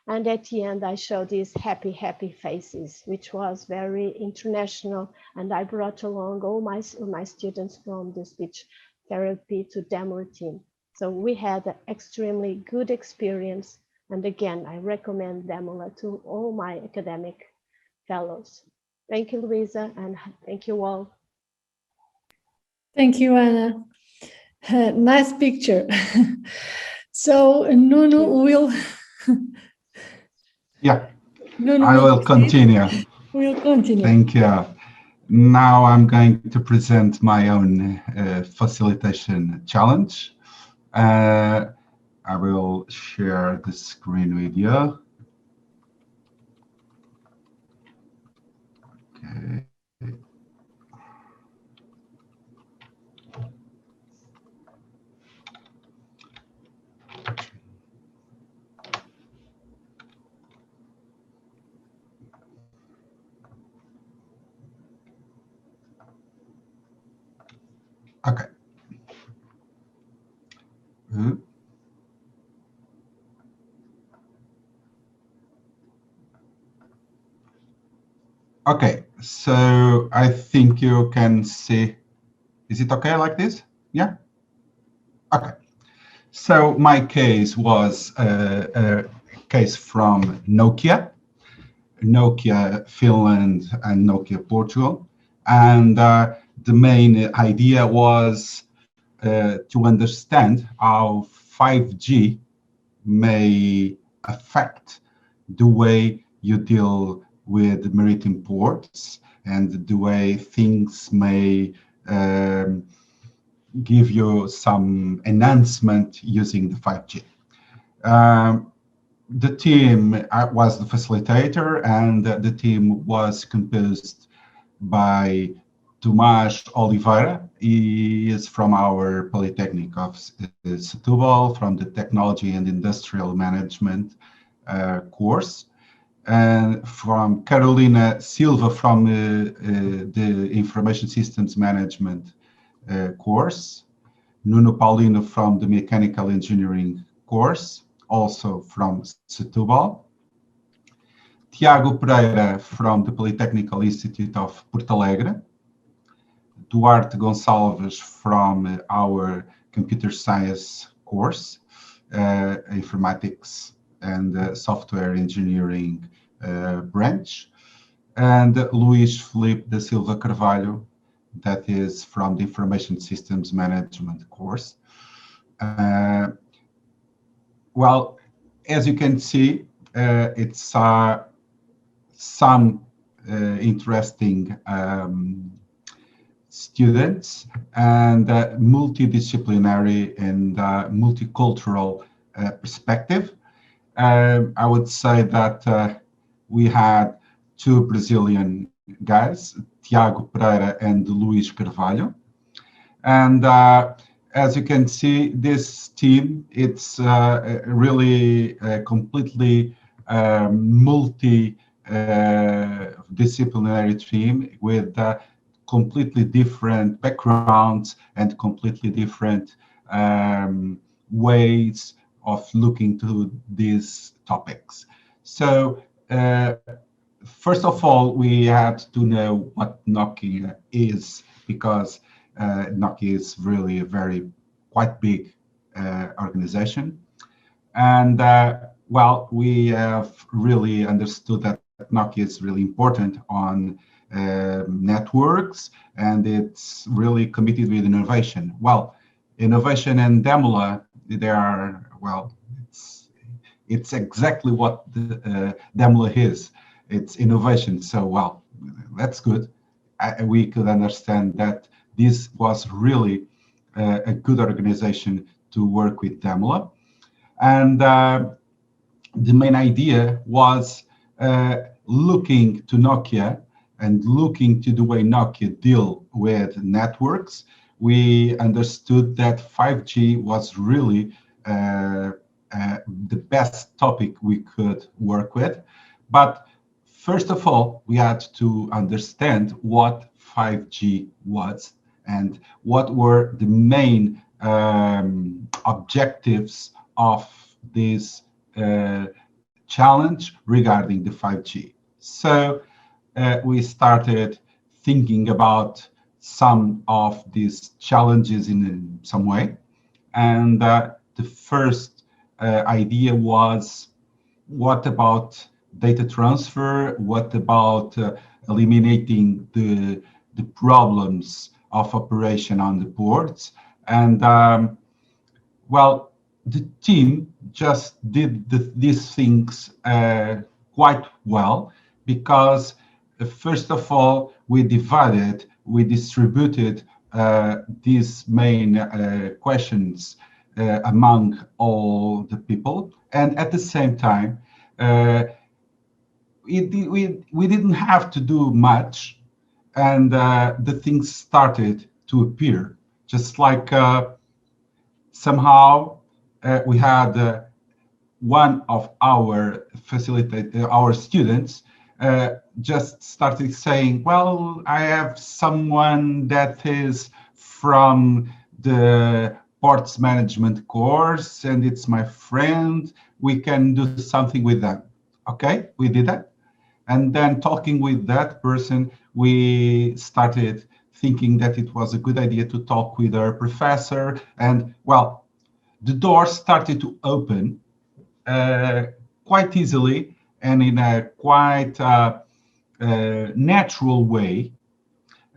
And at the end, I showed these happy faces, which was very international. And I brought along all my students from the speech therapy to Demola team. So we had an extremely good experience. And again, I recommend Demola to all my academic fellows. Thank you, Luisa, and thank you all. Thank you, Anna. Nice picture. So Nuno will... Yeah, Nuno I will continue. We'll continue. Thank you. Now I'm going to present my own facilitation challenge. I will share the screen with you. Okay. Okay. Okay, so I think you can see, is it okay like this? Yeah? Okay. So my case was a case from Nokia Finland and Nokia Portugal. And the main idea was to understand how 5G may affect the way you deal with maritime ports and the way things may give you some enhancement using the 5G. The team was the facilitator, and the team was composed by Tomás Oliveira. He is from our Polytechnic of Setúbal, from the Technology and Industrial Management course, and from Carolina Silva from the Information Systems Management course, Nuno Paulino from the Mechanical Engineering course, also from Setúbal, Tiago Pereira from the Polytechnical Institute of Porto Alegre, Duarte Gonçalves from our Computer Science course, Informatics and Software Engineering branch, and Luís Felipe da Silva Carvalho, that is from the Information Systems Management course. Well, as you can see, it's some interesting students and multidisciplinary and multicultural perspective. I would say that we had two Brazilian guys, Tiago Pereira and Luís Carvalho. And as you can see, this team, it's really completely multi-disciplinary team with completely different backgrounds and completely different ways of looking to these topics. So first of all, we had to know what Nokia is, because Nokia is really a quite big organization. And well, we have really understood that Nokia is really important on networks, and it's really committed with innovation. Well, innovation and Demola, they are, well, it's exactly what the Demola is. It's innovation. So, well, that's good. We could understand that this was really a good organization to work with Demola. And the main idea was looking to Nokia and looking to the way Nokia deal with networks. We understood that 5G was really the best topic we could work with. But first of all, we had to understand what 5G was and what were the main objectives of this challenge regarding the 5G. So we started thinking about some of these challenges in some way. And the first idea was, what about data transfer? What about eliminating the problems of operation on the boards? And well, the team just did these things quite well, because first of all, we distributed these main questions among all the people, and at the same time, we didn't have to do much, and the things started to appear. Just like somehow we had one of our students just started saying, well, I have someone that is from the ports management course and it's my friend, we can do something with them. Okay, we did that. And then talking with that person, we started thinking that it was a good idea to talk with our professor. And well, the door started to open quite easily and in a quite natural way.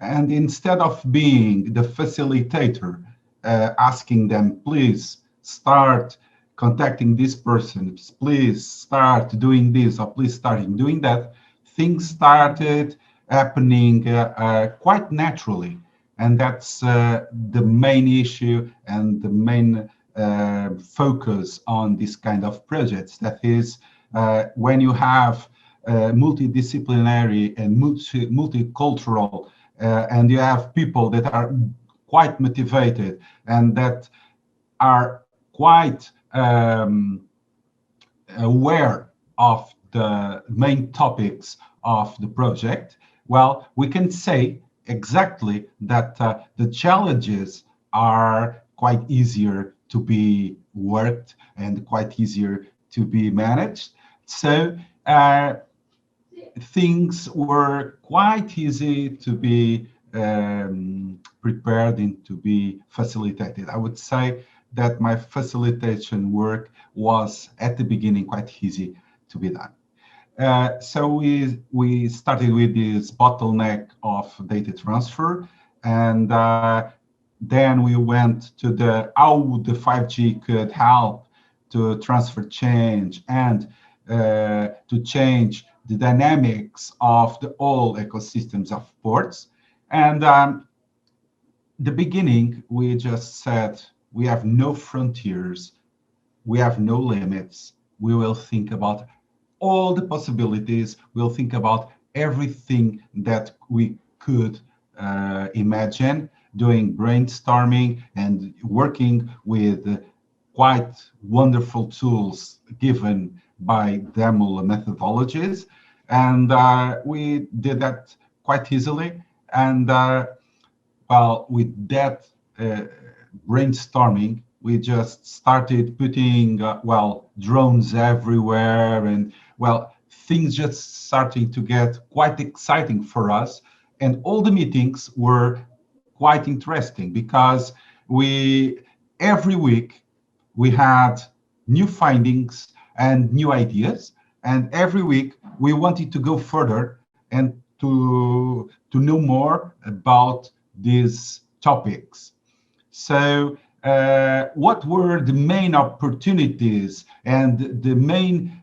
And instead of being the facilitator, asking them, please start contacting this person, please start doing this, or please start doing that, things started happening quite naturally. And that's the main issue and the main focus on this kind of projects. That is, when you have multidisciplinary and multicultural, and you have people that are quite motivated and that are quite aware of the main topics of the project, well, we can say exactly that the challenges are quite easier to be worked and quite easier to be managed. So things were quite easy to be prepared and to be facilitated. I would say that my facilitation work was at the beginning quite easy to be done. So we started with this bottleneck of data transfer, and then we went to how the 5G could help to transfer change and to change the dynamics of the all ecosystems of ports. And the beginning, we just said, we have no frontiers, we have no limits. We will think about all the possibilities. We'll think about everything that we could imagine, doing brainstorming and working with quite wonderful tools given by Demola methodologies. And we did that quite easily. And well, with that brainstorming, we just started putting, well, drones everywhere. And well, things just starting to get quite exciting for us. And all the meetings were quite interesting because every week we had new findings and new ideas. And every week we wanted to go further and to know more about these topics. So what were the main opportunities and the main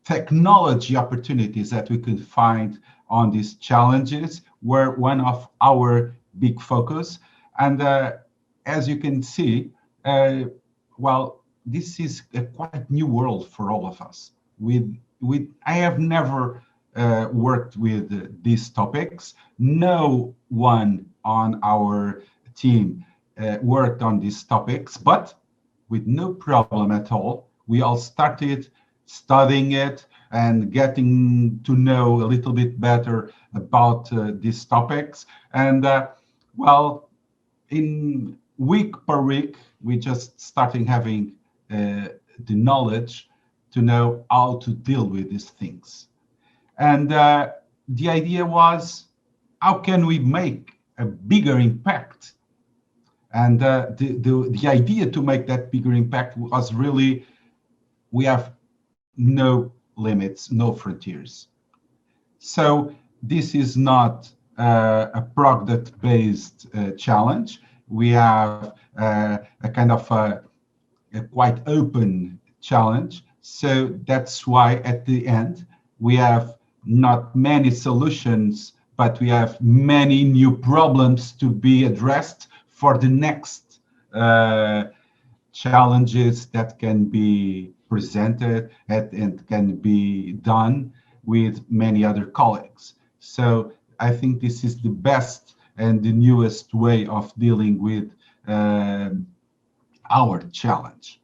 technology opportunities that we could find on these challenges were one of our big focus. And as you can see, well, this is a quite new world for all of us. I have never worked with these topics. No one on our team worked on these topics, but with no problem at all, we all started studying it and getting to know a little bit better about these topics. And well, in week per week, we just starting having the knowledge to know how to deal with these things. And the idea was, how can we make a bigger impact? And the idea to make that bigger impact was really, we have no limits, no frontiers. So this is not a product-based challenge. We have a kind of a quite open challenge. So that's why at the end, we have not many solutions, but we have many new problems to be addressed for the next challenges that can be presented and can be done with many other colleagues. So I think this is the best and the newest way of dealing with our challenge.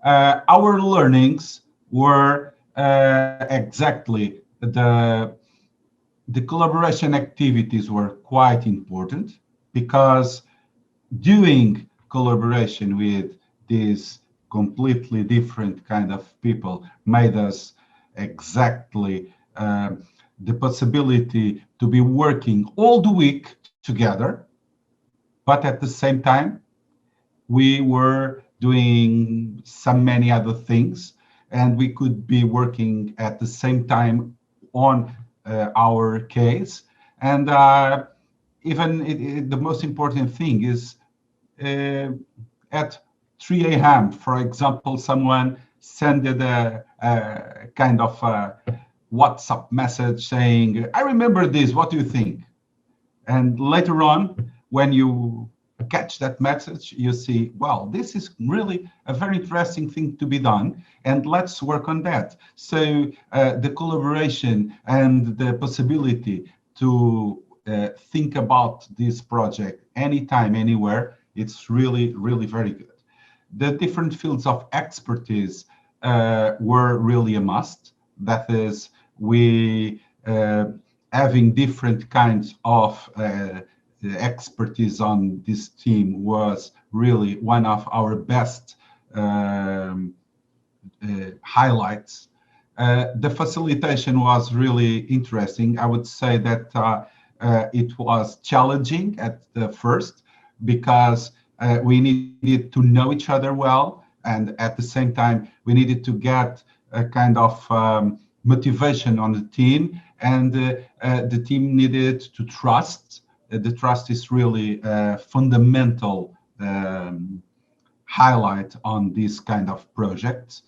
Our learnings were exactly the collaboration activities were quite important, because doing collaboration with these completely different kind of people made us exactly the possibility to be working all the week together, but at the same time we were doing many other things, and we could be working at the same time on our case. And even the most important thing is at 3 a.m., for example, someone sent a kind of a WhatsApp message saying, I remember this, what do you think? And later on, when you catch that message, you see, wow, this is really a very interesting thing to be done, and let's work on that. So the collaboration and the possibility to think about this project anytime, anywhere, it's really, really very good. The different fields of expertise were really a must. That is, we having different kinds of expertise on this team was really one of our best highlights. The facilitation was really interesting. I would say that it was challenging at the first, because we needed to know each other well, and at the same time we needed to get a kind of motivation on the team, and the team needed to trust. The trust is really a fundamental highlight on this kind of projects,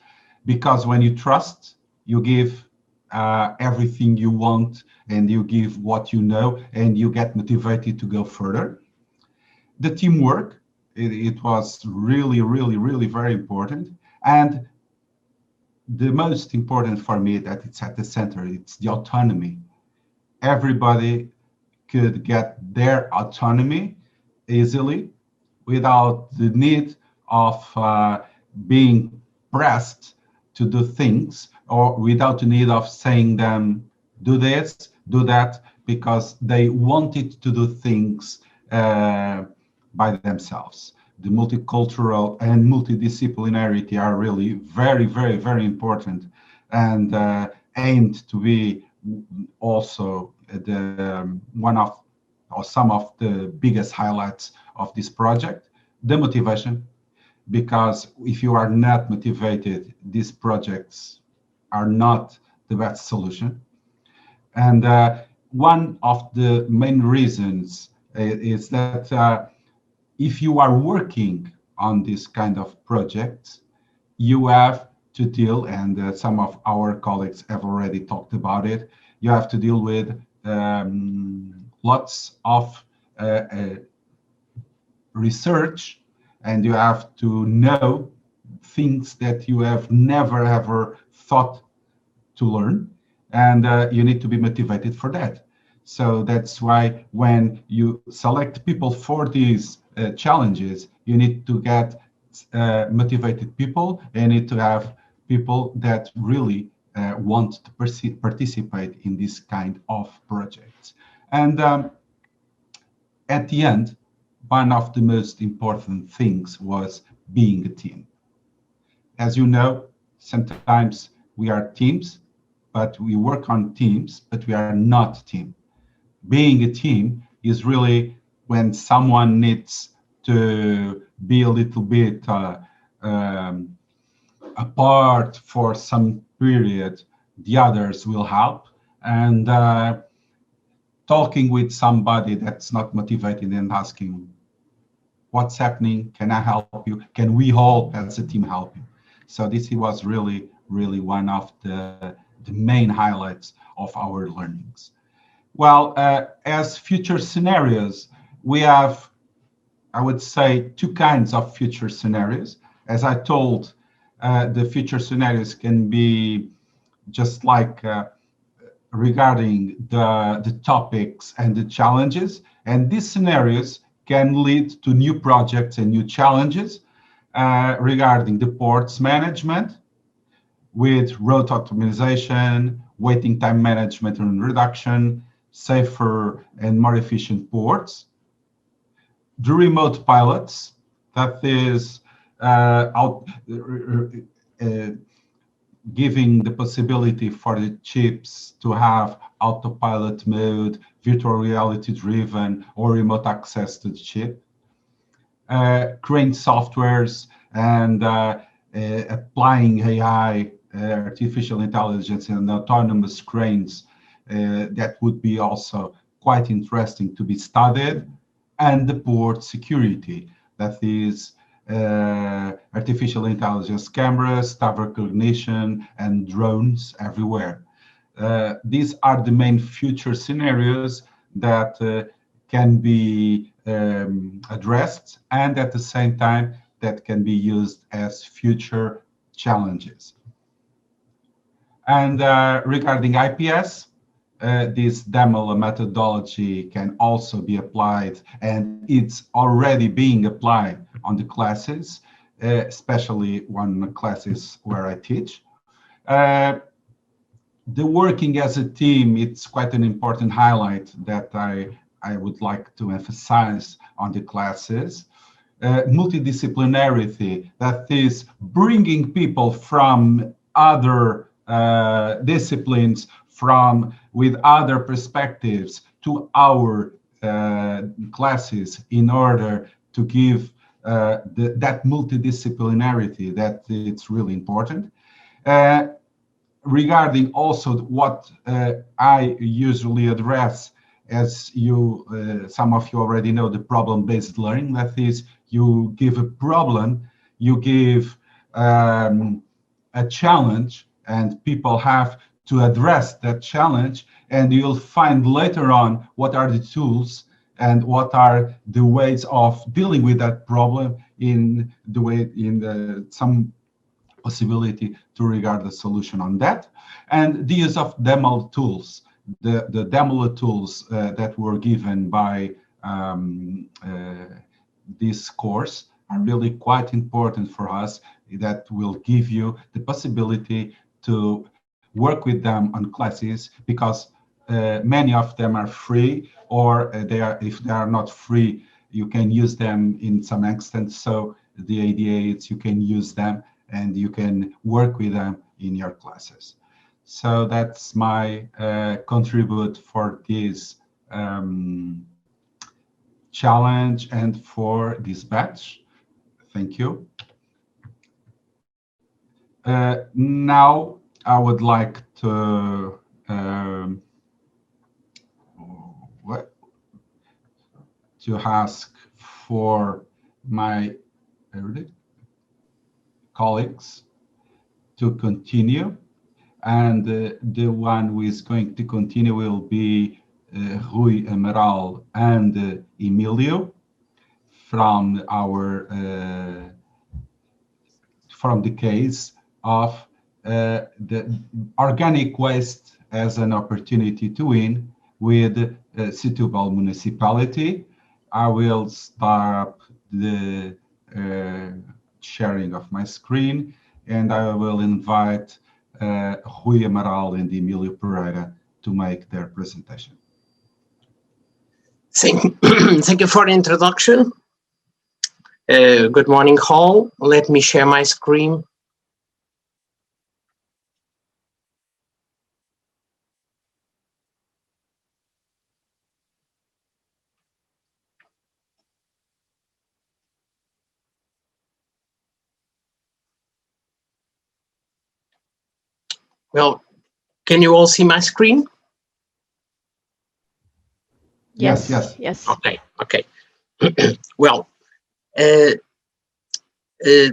because when you trust, you give everything you want, and you give what you know, and you get motivated to go further. The teamwork, it was really, really, really very important. And the most important for me, that it's at the center, it's the autonomy. Everybody could get their autonomy easily without the need of being pressed to do things, or without the need of saying them, do this, do that, because they wanted to do things by themselves. The multicultural and multidisciplinarity are really very, very, very important, and aimed to be also the one of, or some of the biggest highlights of this project. The motivation, because if you are not motivated, these projects are not the best solution. And one of the main reasons is that if you are working on this kind of projects, you have to deal, and some of our colleagues have already talked about it, you have to deal with lots of research, and you have to know things that you have never ever thought to learn, and you need to be motivated for that. So that's why when you select people for these challenges, you need to get motivated people, and you need to have people that really want to participate in this kind of projects. And at the end, one of the most important things was being a team. As you know, sometimes we are teams, but we work on teams, but we are not a team. Being a team is really when someone needs to be a little bit apart for some period, the others will help. And talking with somebody that's not motivated and asking, what's happening? Can I help you? Can we all as a team help you? So this was really, really one of the main highlights of our learnings. Well, as future scenarios, we have, I would say, two kinds of future scenarios. As I told, the future scenarios can be just like regarding the topics and the challenges, and these scenarios can lead to new projects and new challenges regarding the ports management, with route optimization, waiting time management and reduction, safer and more efficient ports. The remote pilots, that is giving the possibility for the chips to have autopilot mode, virtual reality driven, or remote access to the chip. Crane softwares and applying AI, artificial intelligence, and autonomous cranes, that would be also quite interesting to be studied. And the port security, that is artificial intelligence cameras, tower recognition, and drones everywhere. These are the main future scenarios that can be addressed, and at the same time that can be used as future challenges. And regarding IPS, this Demola methodology can also be applied, and it's already being applied on the classes, especially on the classes where I teach. The working as a team, it's quite an important highlight that I would like to emphasize on the classes. Multidisciplinarity, that is bringing people from other disciplines, with other perspectives to our classes in order to give that multidisciplinarity, that it's really important. Regarding also what I usually address, as some of you already know, the problem-based learning, that is, you give a problem, you give a challenge, and people have to address that challenge, and you'll find later on what are the tools and what are the ways of dealing with that problem in some possibility to regard the solution on that. And the use of demo tools, the Demola tools that were given by this course are really quite important for us. That will give you the possibility to work with them on classes, because many of them are free, or if they are not free, you can use them in some extent. So the idea is you can use them and you can work with them in your classes. So that's my contribute for this challenge and for this batch. Thank you. Now I would like to ask for my colleagues to continue, and the one who is going to continue will be Rui Amaral and Emilio from our from the case of the organic waste as an opportunity to win with Setúbal municipality. I will start the sharing of my screen, and I will invite Rui Amaral and Emilio Pereira to make their presentation. Thank you for the introduction. Good morning, all. Let me share my screen. Well, can you all see my screen? Yes. Okay. Well, the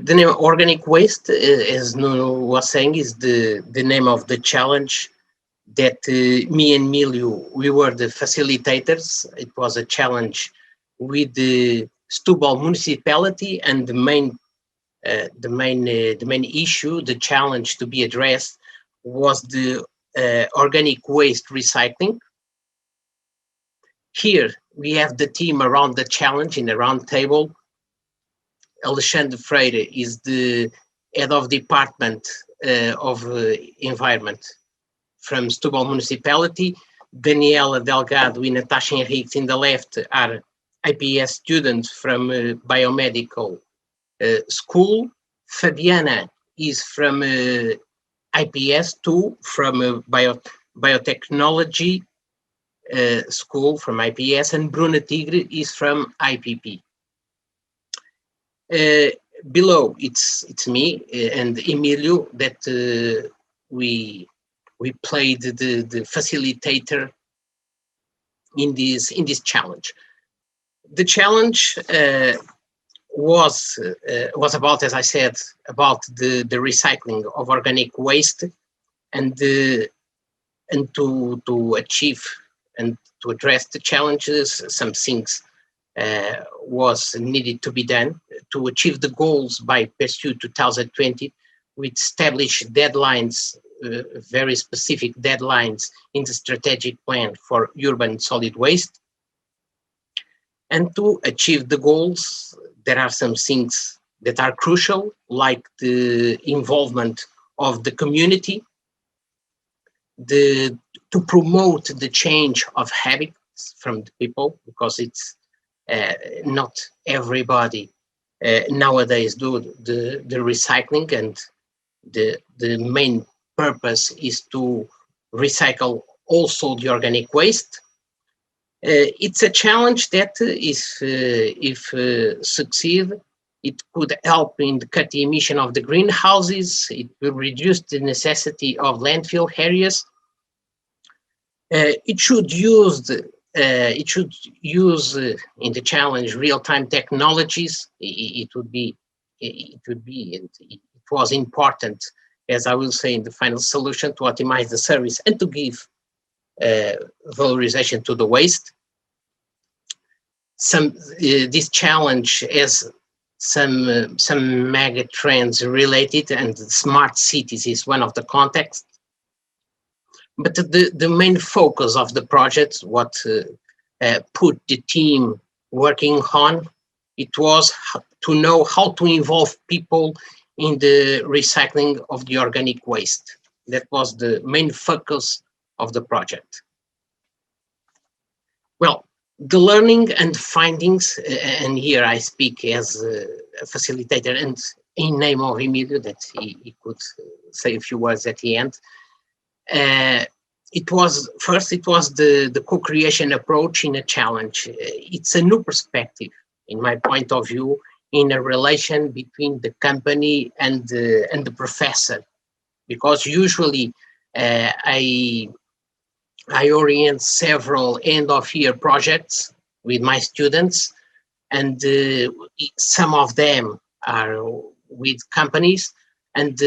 name organic waste, as Nuno was saying, is the name of the challenge that me and Emilio, we were the facilitators. It was a challenge with the Setúbal municipality, and the main issue, the challenge to be addressed, was the organic waste recycling. Here we have the team around the challenge in the round table. Alexandre Freire is the head of department of environment from Setúbal municipality. Daniela Delgado and Natasha Henriques in the left are IPS students from biomedical school. Fabiana is from IPS too, from biotechnology school from IPS, and Bruna Tigre is from IPP. Below it's me and Emilio that we played the facilitator in this challenge. The challenge was about, as I said, about the recycling of organic waste, and to achieve and to address the challenges, some things was needed to be done to achieve the goals by PSU 2020. We established deadlines, very specific deadlines in the strategic plan for urban solid waste. And to achieve the goals, there are some things that are crucial, like the involvement of the community, to promote the change of habits from the people, because it's not everybody nowadays do the recycling, and the main purpose is to recycle also the organic waste. It's a challenge that if succeed, it could help in the cut the emission of the greenhouses. It will reduce the necessity of landfill areas. It should use in the challenge real-time technologies. It was important, as I will say in the final solution, to optimize the service and to give valorization to the waste. This challenge has some mega trends related, and smart cities is one of the contexts. But the main focus of the project, what put the team working on, it was to know how to involve people in the recycling of the organic waste. That was the main focus of the project. Well, the learning and findings, and here I speak as a facilitator and in name of Emilio, that he could say a few words at the end. It was the co-creation approach in a challenge. It's a new perspective, in my point of view, in a relation between the company and the professor, because usually I orient several end-of-year projects with my students, and some of them are with companies, and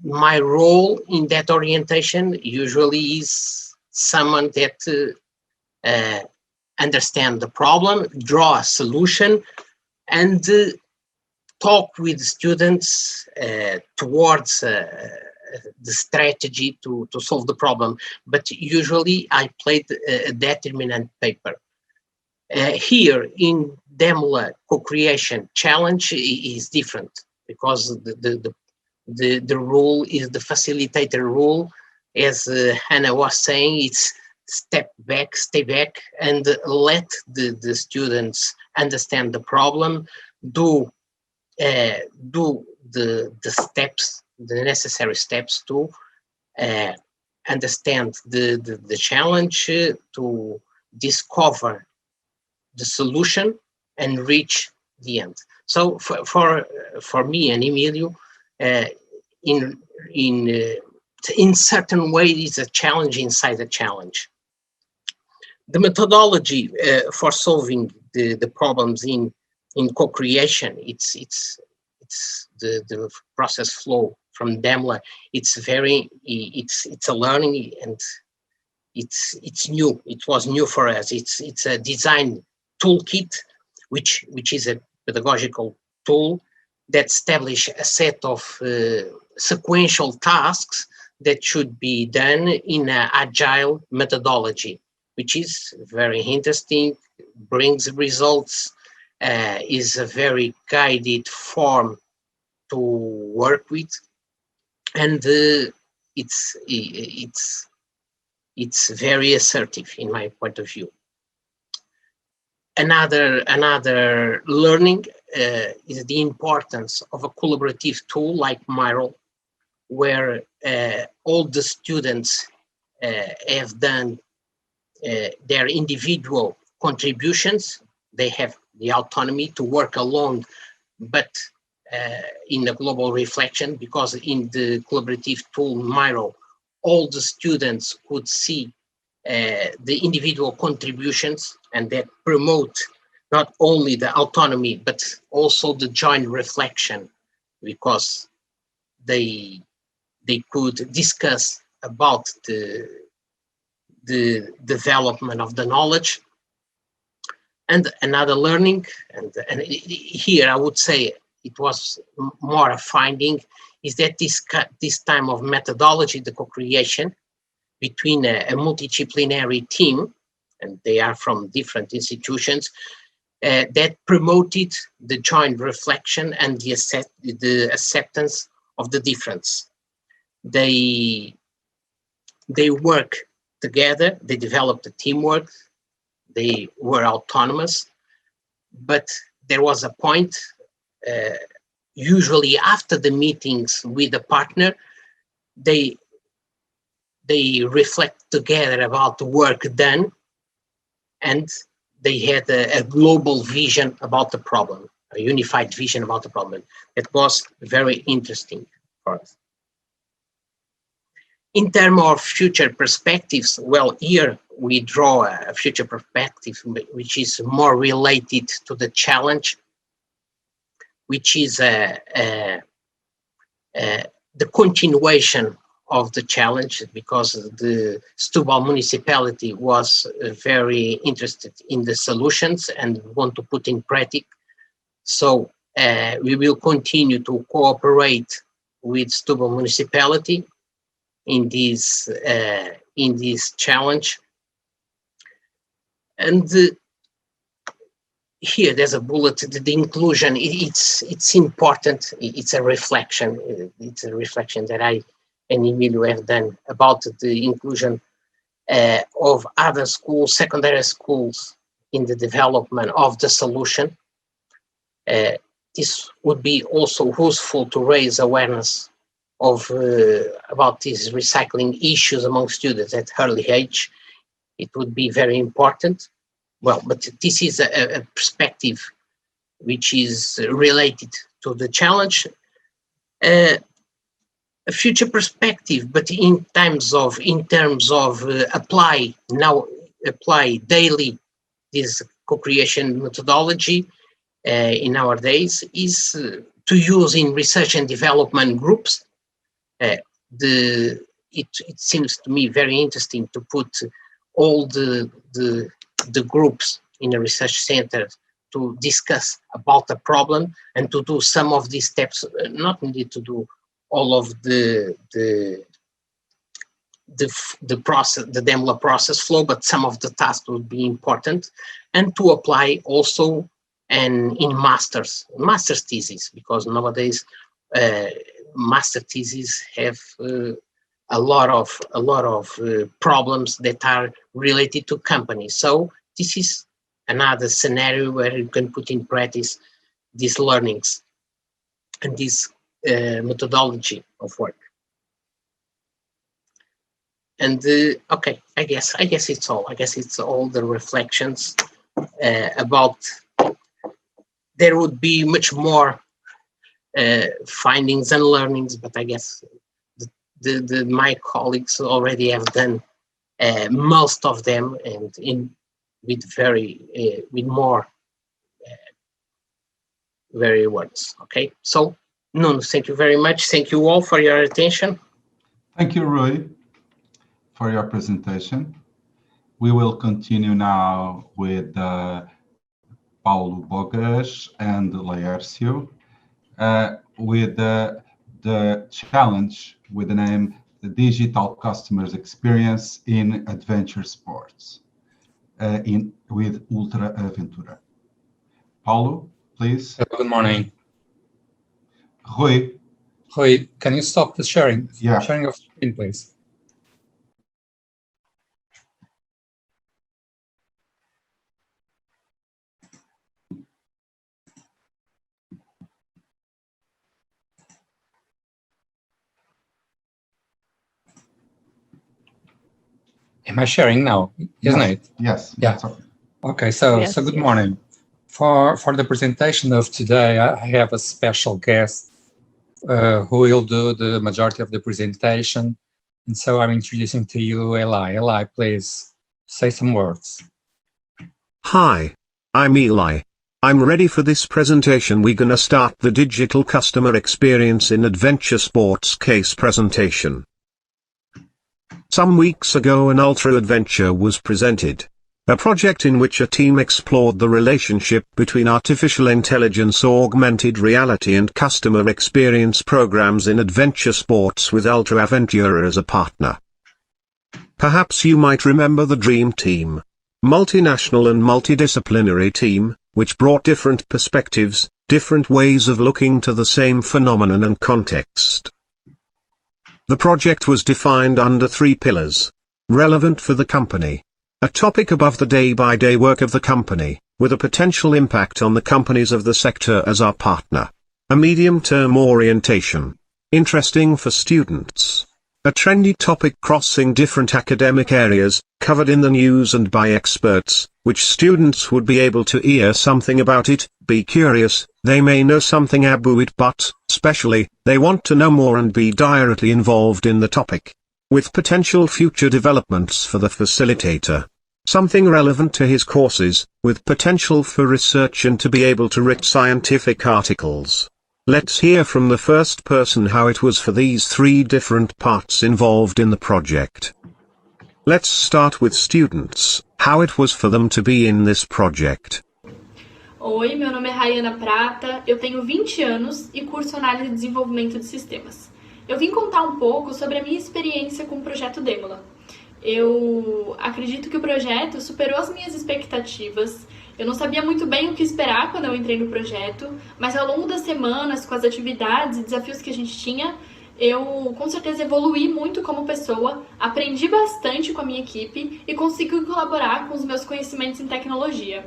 my role in that orientation usually is someone that understand the problem, draw a solution, and talk with students towards the strategy to solve the problem. But usually I played a determinant paper. Here in Demola co-creation challenge is different, because the rule is the facilitator rule. As Hannah was saying, it's step back, stay back, and let the students understand the problem, do the steps, the necessary steps to understand the challenge, to discover the solution and reach the end. So for me and Emilio, in certain way, it's a challenge inside a challenge. The methodology for solving the problems in co-creation, it's the process flow from Demola. It's a learning, and it's new. It was new for us. It's a design toolkit, which is a pedagogical tool that establish a set of sequential tasks that should be done in an agile methodology, which is very interesting, brings results, is a very guided form to work with, and it's very assertive in my point of view. Another learning is the importance of a collaborative tool like Miro, where all the students have done their individual contributions. They have the autonomy to work alone, but in a global reflection, because in the collaborative tool Miro, all the students could see the individual contributions, and that promote not only the autonomy, but also the joint reflection, because they could discuss about the development of the knowledge. And another learning, and here I would say it was more a finding, is that this time of methodology, the co-creation between a multidisciplinary team, and they are from different institutions, that promoted the joint reflection and the acceptance of the difference. They work together, they developed the teamwork, they were autonomous, but there was a point, usually after the meetings with the partner, they reflect together about the work done, and they had a global vision about the problem, a unified vision about the problem. It was very interesting for us. In terms of future perspectives, well, here we draw a future perspective which is more related to the challenge, which is the continuation of the challenge, because the Setúbal municipality was very interested in the solutions and want to put in practice. So we will continue to cooperate with Setúbal municipality in this in this challenge. And here there's a bullet, the inclusion, it's important, it's a reflection. It's a reflection that I and Emilio have done about the inclusion of other schools, secondary schools, in the development of the solution. This would be also useful to raise awareness of about these recycling issues among students at early age. It would be very important. Well, but this is a perspective which is related to the challenge. A future perspective, but in terms of apply daily this co-creation methodology in our days is to use in research and development groups. It seems to me very interesting to put all the groups in a research center to discuss about the problem and to do some of these steps, not needed to do all of the process, the Demola process flow, but some of the tasks would be important, and to apply also and in master's thesis, because nowadays master theses have a lot of problems that are related to companies. So this is another scenario where you can put in practice these learnings and this methodology of work. And okay, I guess it's all. I guess it's all the reflections about. There would be much more findings and learnings, but I guess my colleagues already have done most of them, and with more very words. Okay, so Nuno, thank you very much. Thank you all for your attention. Thank you, Rui, for your presentation. We will continue now with Paulo Bogas and Laércio with the challenge with the name the Digital Customers Experience in Adventure Sports with Ultra Aventura. Paulo, please. Hello, good morning. Rui, can you stop the sharing? Yeah. Sharing of screen, please. Am I sharing now? Isn't it? Yes. Yeah. Okay. So good morning. For the presentation of today, I have a special guest who will do the majority of the presentation, and so I'm introducing to you Eli. Eli, please say some words. Hi, I'm Eli. I'm ready for this presentation. We're gonna start the digital customer experience in adventure sports case presentation. Some weeks ago an Ultra Adventure was presented. A project in which a team explored the relationship between artificial intelligence, augmented reality and customer experience programs in adventure sports with Ultra Aventura as a partner. Perhaps you might remember the Dream Team. Multinational and multidisciplinary team, which brought different perspectives, different ways of looking to the same phenomenon and context. The project was defined under 3 pillars. Relevant for the company. A topic above the day-by-day work of the company, with a potential impact on the companies of the sector as our partner. A medium-term orientation. Interesting for students. A trendy topic crossing different academic areas, covered in the news and by experts, which students would be able to hear something about it, be curious, they may know something about it, but, especially, they want to know more and be directly involved in the topic. With potential future developments for the facilitator. Something relevant to his courses, with potential for research and to be able to write scientific articles. Let's hear from the first person how it was for these 3 different parts involved in the project. Let's start with students, how it was for them to be in this project. Oi, meu nome é Rayana Prata, eu tenho 20 anos e curso análise e desenvolvimento de sistemas. Eu vim contar um pouco sobre a minha experiência com o Projeto Demola. Eu acredito que o projeto superou as minhas expectativas. Eu não sabia muito bem o que esperar quando eu entrei no projeto, mas ao longo das semanas, com as atividades e desafios que a gente tinha, eu com certeza evoluí muito como pessoa, aprendi bastante com a minha equipe e consegui colaborar com os meus conhecimentos em tecnologia.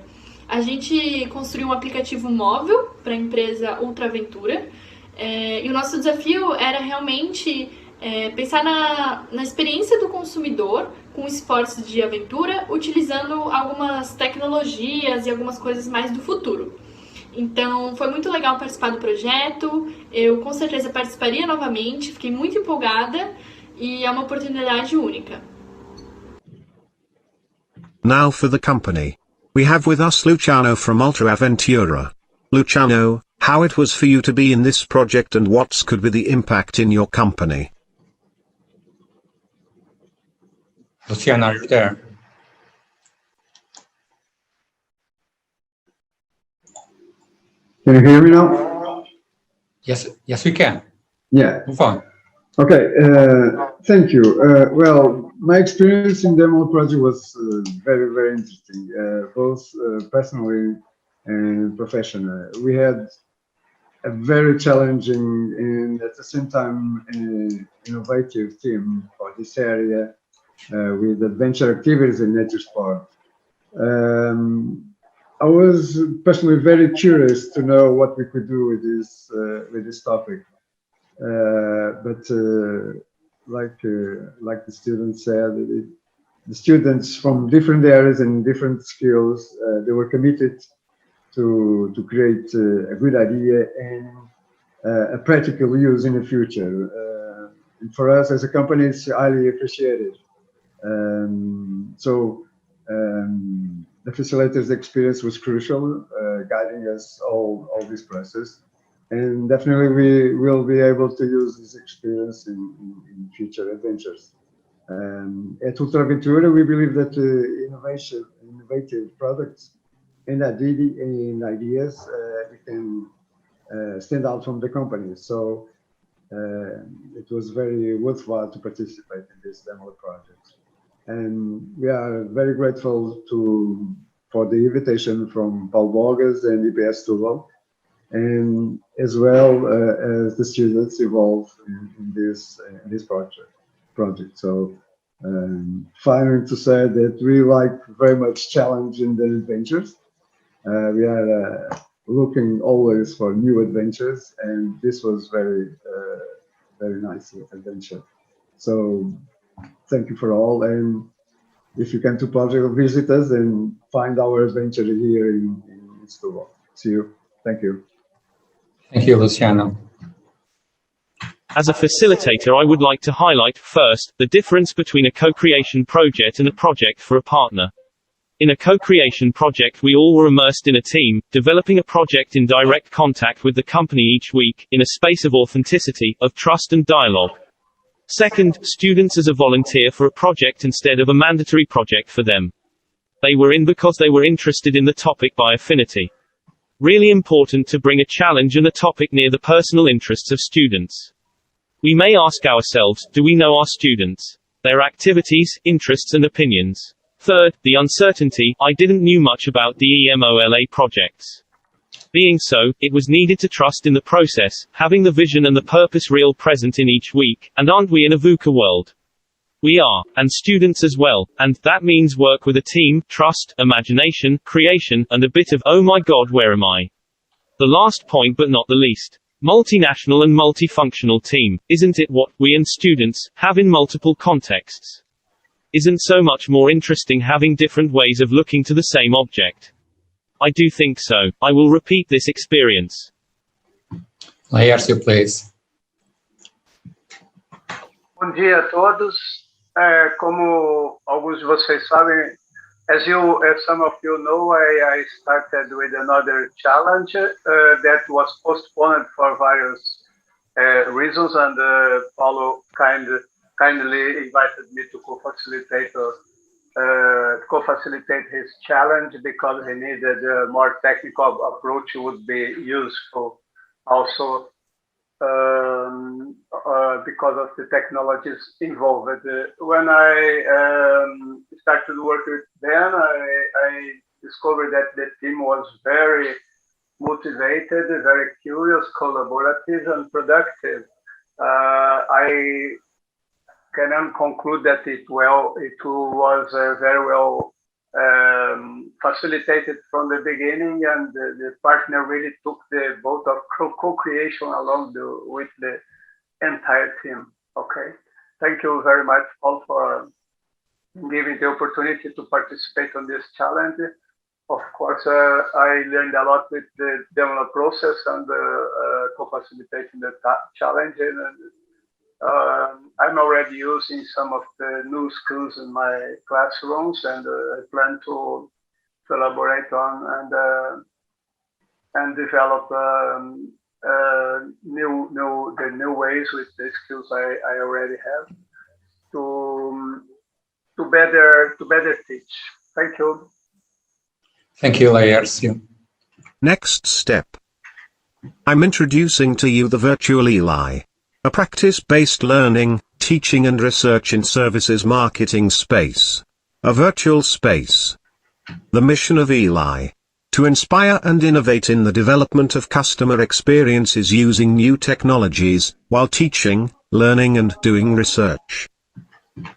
A gente construiu um aplicativo móvel para a empresa Ultraventura e o nosso desafio era realmente pensar na experiência do consumidor com esportes de aventura, utilizando algumas tecnologias e algumas coisas mais do futuro. Então, foi muito legal participar do projeto, eu com certeza participaria novamente, fiquei muito empolgada e é uma oportunidade única. Now for the company. We have with us Luciano from Ultraventura. Luciano, how it was for you to be in this project and what could be the impact in your company? Luciano, are you there? Can you hear me now? Yes, we can. Yeah. Move on. Okay, thank you. Well, my experience in Demola Project was very, very interesting, both personally and professionally. We had a very challenging and at the same time innovative team for this area with adventure activities and nature sport. I was personally very curious to know what we could do with this topic. But like the students said, the students from different areas and different skills, they were committed to create a good idea and a practical use in the future. And for us as a company, it's highly appreciated. The facilitator's experience was crucial, guiding us all this process. And definitely we will be able to use this experience in future adventures. At Ultraventura, we believe that innovative products and ideas we can stand out from the company. So it was very worthwhile to participate in this Demola project. And we are very grateful for the invitation from Paul Borges and IPS Setúbal, and as well as the students involved in this project. So finally to say that we like very much challenge and adventures. We are looking always for new adventures, and this was very nice adventure. So thank you for all, and if you come to Portugal, visit us and find our adventure here in Setúbal. See you. Thank you. Thank you, Luciano. As a facilitator, I would like to highlight, first, the difference between a co-creation project and a project for a partner. In a co-creation project, we all were immersed in a team, developing a project in direct contact with the company each week, in a space of authenticity, of trust and dialogue. Second, students as a volunteer for a project instead of a mandatory project for them. They were in because they were interested in the topic by affinity. Really important to bring a challenge and a topic near the personal interests of students. We may ask ourselves, do we know our students? Their activities, interests and opinions? Third, the uncertainty, I didn't knew much about DEMOLA projects. Being so, it was needed to trust in the process, having the vision and the purpose real present in each week, and aren't we in a VUCA world? We are, and students as well, and that means work with a team, trust, imagination, creation, and a bit of, oh my god where am I? The last point but not the least. Multinational and multifunctional team, isn't it what we and students have in multiple contexts? Isn't so much more interesting having different ways of looking to the same object? I do think so. I will repeat this experience. Laércio, please. Bom dia a todos. Como alguns de vocês sabem, as some of you know, I started with another challenge that was postponed for various reasons, and Paulo kindly invited me to co-facilitate his challenge because he needed a more technical approach would be useful also. because of the technologies involved. When I started working with them, I discovered that the team was very motivated, very curious, collaborative, and productive. I can conclude that it was very well facilitated from the beginning, and the partner really took the boat of co-creation along with the entire team. Okay, thank you very much, Paul, for giving the opportunity to participate on this challenge. Of course, I learned a lot with the Demola process and co-facilitating the challenge. And I'm already using some of the new skills in my classrooms, and I plan to elaborate on and develop the new ways with the skills I already have to better teach. Thank you. Thank you, Laércio. Next step. I'm introducing to you the virtual ELI, a practice-based learning, teaching and research in services marketing space. A virtual space. The mission of ELI: to inspire and innovate in the development of customer experiences using new technologies, while teaching, learning and doing research.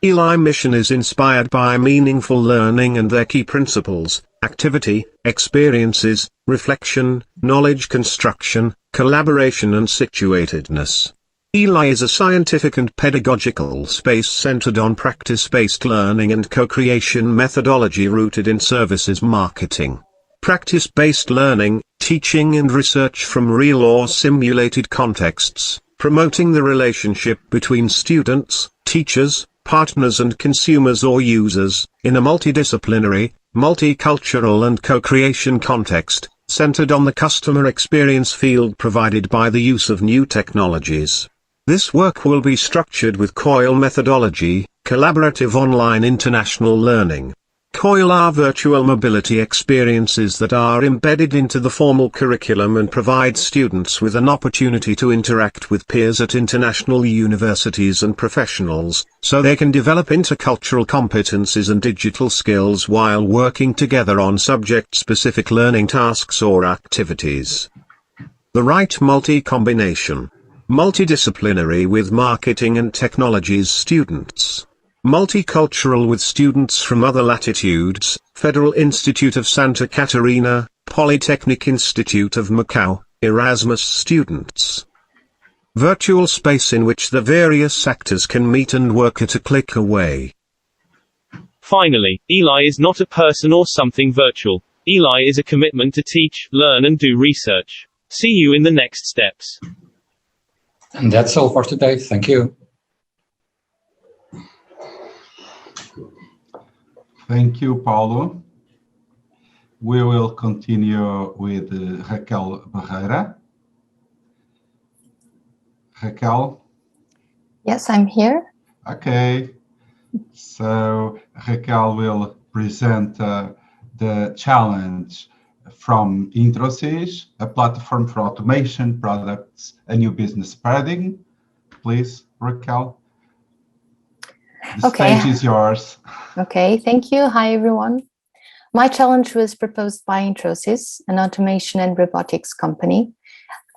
ELI mission is inspired by meaningful learning and their key principles: activity, experiences, reflection, knowledge construction, collaboration and situatedness. ELI is a scientific and pedagogical space centered on practice-based learning and co-creation methodology rooted in services marketing. Practice-based learning, teaching and research from real or simulated contexts, promoting the relationship between students, teachers, partners and consumers or users, in a multidisciplinary, multicultural and co-creation context, centered on the customer experience field provided by the use of new technologies. This work will be structured with COIL methodology, collaborative online international learning. COIL are virtual mobility experiences that are embedded into the formal curriculum and provide students with an opportunity to interact with peers at international universities and professionals, so they can develop intercultural competencies and digital skills while working together on subject-specific learning tasks or activities. The right multi-combination. Multidisciplinary with marketing and technologies students. Multicultural with students from other latitudes, Federal Institute of Santa Catarina, Polytechnic Institute of Macau, Erasmus students. Virtual space in which the various actors can meet and work at a click away. Finally, ELI is not a person or something virtual. ELI is a commitment to teach, learn and do research. See you in the next steps. And that's all for today. Thank you. Thank you, Paulo. We will continue with Raquel Barreira. Raquel? Yes, I'm here. Okay. So Raquel will present the challenge from Introsys, a platform for automation products, a new business paradigm. Please, Raquel. The stage is yours. Okay, thank you. Hi, everyone. My challenge was proposed by Introsys, an automation and robotics company.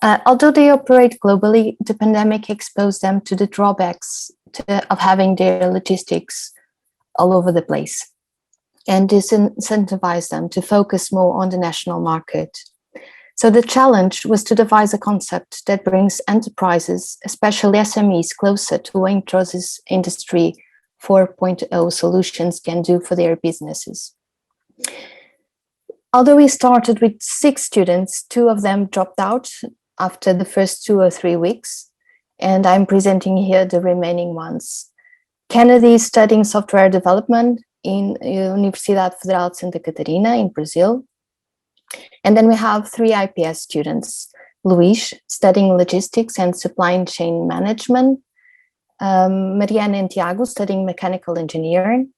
Although they operate globally, the pandemic exposed them to the drawbacks of having their logistics all over the place, and disincentivized them to focus more on the national market. So the challenge was to devise a concept that brings enterprises, especially SMEs, closer to what Introsys Industry 4.0 solutions can do for their businesses. Although we started with 6 students, 2 of them dropped out after the first 2 or 3 weeks, and I'm presenting here the remaining ones. Kennedy is studying software development in Universidade Federal de Santa Catarina in Brazil. And then we have 3 IPS students. Luis, studying logistics and supply chain management. Mariana and Tiago, studying mechanical engineering.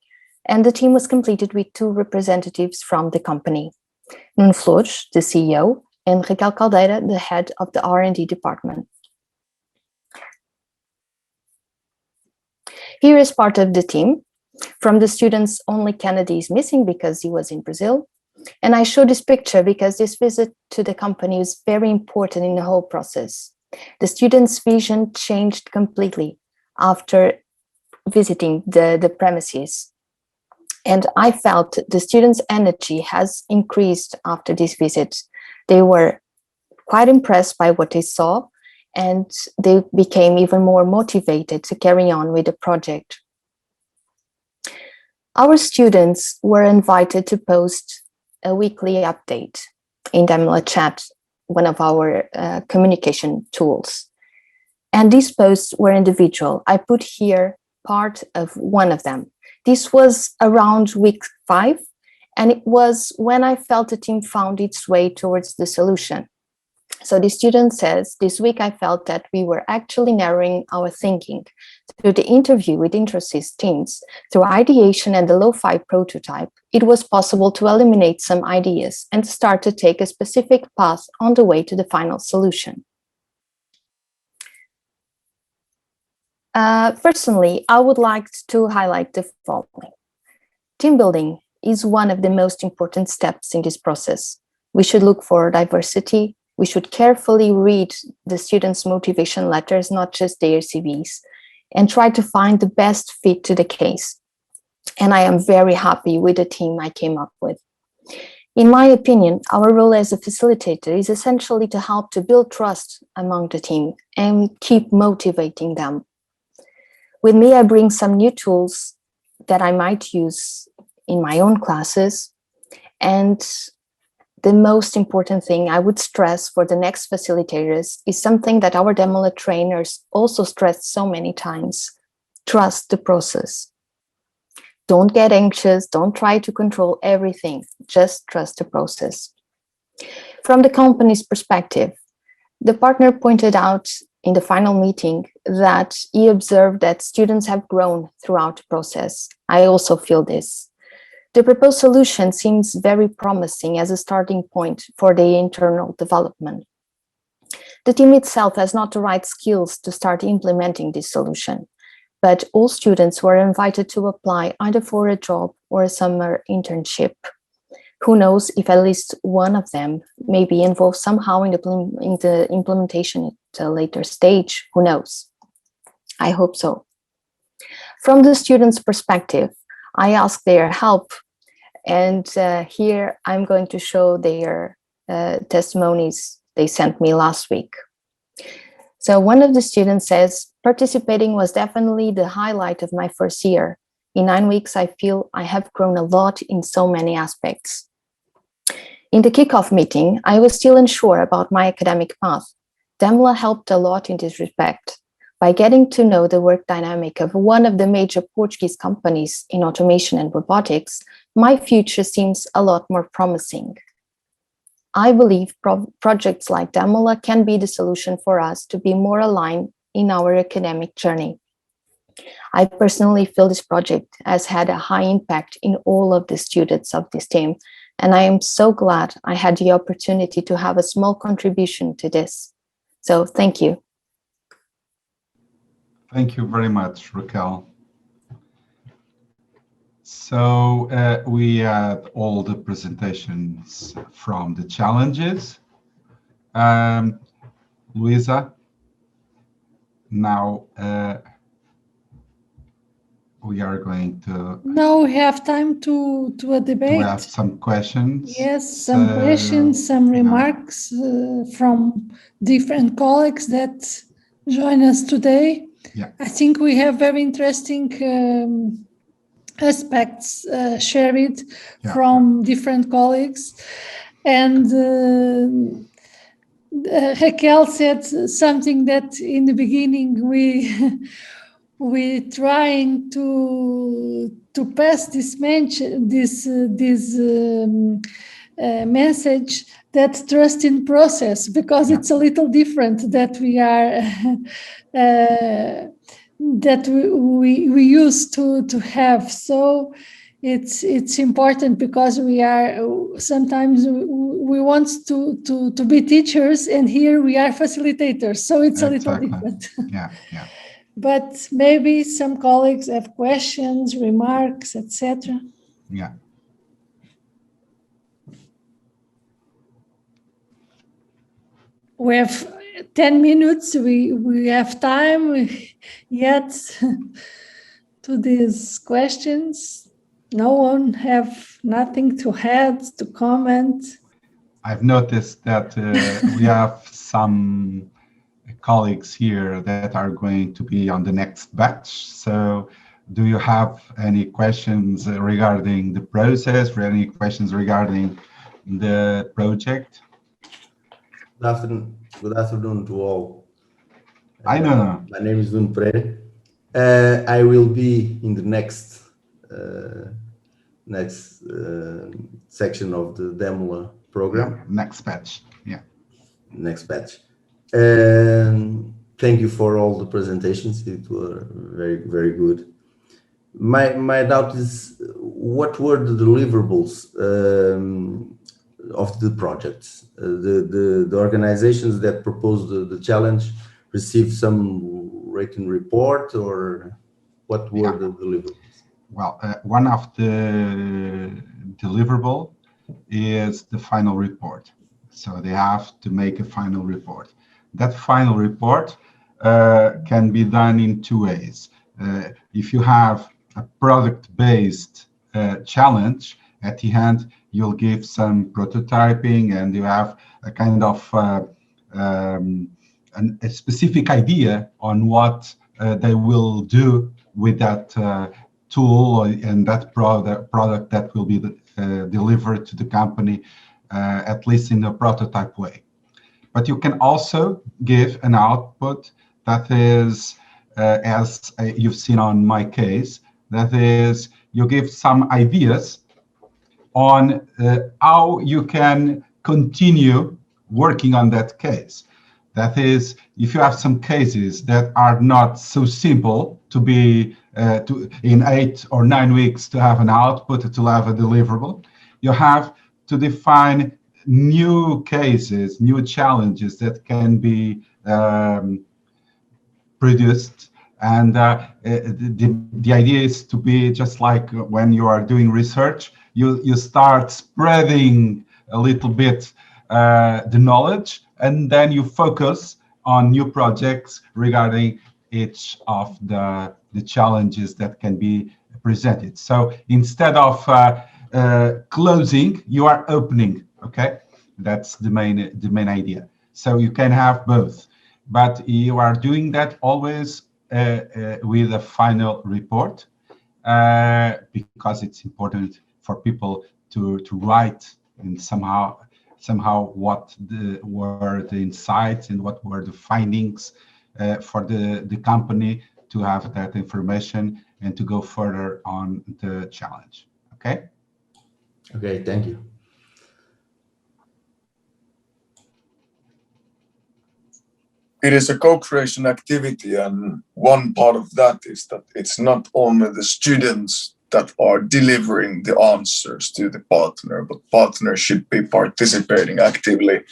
And the team was completed with 2 representatives from the company. Nuno Flores, the CEO, and Raquel Caldeira, the head of the R&D department. Here is part of the team. From the students, only Kennedy is missing because he was in Brazil. And I show this picture because this visit to the company is very important in the whole process. The students' vision changed completely after visiting the premises. And I felt the students' energy has increased after this visit. They were quite impressed by what they saw, and they became even more motivated to carry on with the project. Our students were invited to post a weekly update in Demola Chat, one of our communication tools. And these posts were individual. I put here part of one of them. This was around week 5, and it was when I felt the team found its way towards the solution. So the student says, this week I felt that we were actually narrowing our thinking. Through the interview with Infosys teams, through ideation and the lo-fi prototype, it was possible to eliminate some ideas and start to take a specific path on the way to the final solution. Personally, I would like to highlight the following. Team building is one of the most important steps in this process. We should look for diversity. We should carefully read the students' motivation letters, not just their CVs, and try to find the best fit to the case. And I am very happy with the team I came up with. In my opinion, our role as a facilitator is essentially to help to build trust among the team and keep motivating them. With me, I bring some new tools that I might use in my own classes. And the most important thing I would stress for the next facilitators is something that our Demola trainers also stressed so many times: trust the process. Don't get anxious, don't try to control everything, just trust the process. From the company's perspective, the partner pointed out in the final meeting that he observed that students have grown throughout the process. I also feel this. The proposed solution seems very promising as a starting point for the internal development. The team itself has not the right skills to start implementing this solution, but all students were invited to apply either for a job or a summer internship. Who knows if at least one of them may be involved somehow in the implementation at a later stage. Who knows? I hope so. From the students' perspective, I asked their help, and here I'm going to show their testimonies they sent me last week. So one of the students says, participating was definitely the highlight of my first year. In 9 weeks, I feel I have grown a lot in so many aspects. In the kickoff meeting, I was still unsure about my academic path. Demola helped a lot in this respect. By getting to know the work dynamic of one of the major Portuguese companies in automation and robotics, my future seems a lot more promising. I believe projects like Demola can be the solution for us to be more aligned in our academic journey. I personally feel this project has had a high impact in all of the students of this team, and I am so glad I had the opportunity to have a small contribution to this. So thank you. Thank you very much, Raquel. So we had all the presentations from the challenges. Luisa, now we are going to... Now we have time to a debate. We have some questions. Yes, some questions, some remarks from different colleagues that join us today. Yeah. I think we have very interesting aspects shared from different colleagues. And Raquel said something that in the beginning we trying to pass this message, that trust in process, because it's a little different that we are that we used to have. So it's important because we are sometimes we want to be teachers, and here we are facilitators. So it's a little different. Yeah, yeah. but maybe some colleagues have questions, remarks, etc. Yeah. We have 10 minutes. We have time yet to these questions. No one have nothing to add, to comment. I've noticed that we have some colleagues here that are going to be on the next batch. So do you have any questions regarding the process, or any questions regarding the project? Good afternoon to all. I know. My name is Nuno Pereira. I will be in the next section of the Demola program. Yeah, next batch. Yeah. Next batch. Thank you for all the presentations. It were very, very good. My doubt is, what were the deliverables of the projects? The organizations that proposed the challenge received some written report, or what were the deliverables? Well, one of the deliverable is the final report. So they have to make a final report. That final report can be done in two ways. If you have a product-based challenge, at the end, you'll give some prototyping, and you have a kind of a specific idea on what they will do with that tool and that product that will be delivered to the company, at least in a prototype way. But you can also give an output that is, as you've seen on my case, that is, you give some ideas on how you can continue working on that case. That is, if you have some cases that are not so simple to be in 8 or 9 weeks to have an output, to have a deliverable, you have to define new cases, new challenges that can be produced. And the idea is to be just like when you are doing research, you start spreading a little bit the knowledge, and then you focus on new projects regarding each of the challenges that can be presented. So instead of closing, you are opening. Okay, that's the main idea. So you can have both, but you are doing that always with a final report, because it's important for people to write and somehow what were the insights and what were the findings for the company, to have that information and to go further on the challenge. Okay? Okay, thank you. It is a co-creation activity, and one part of that is that it's not only the students that are delivering the answers to the partner, but partners should be participating actively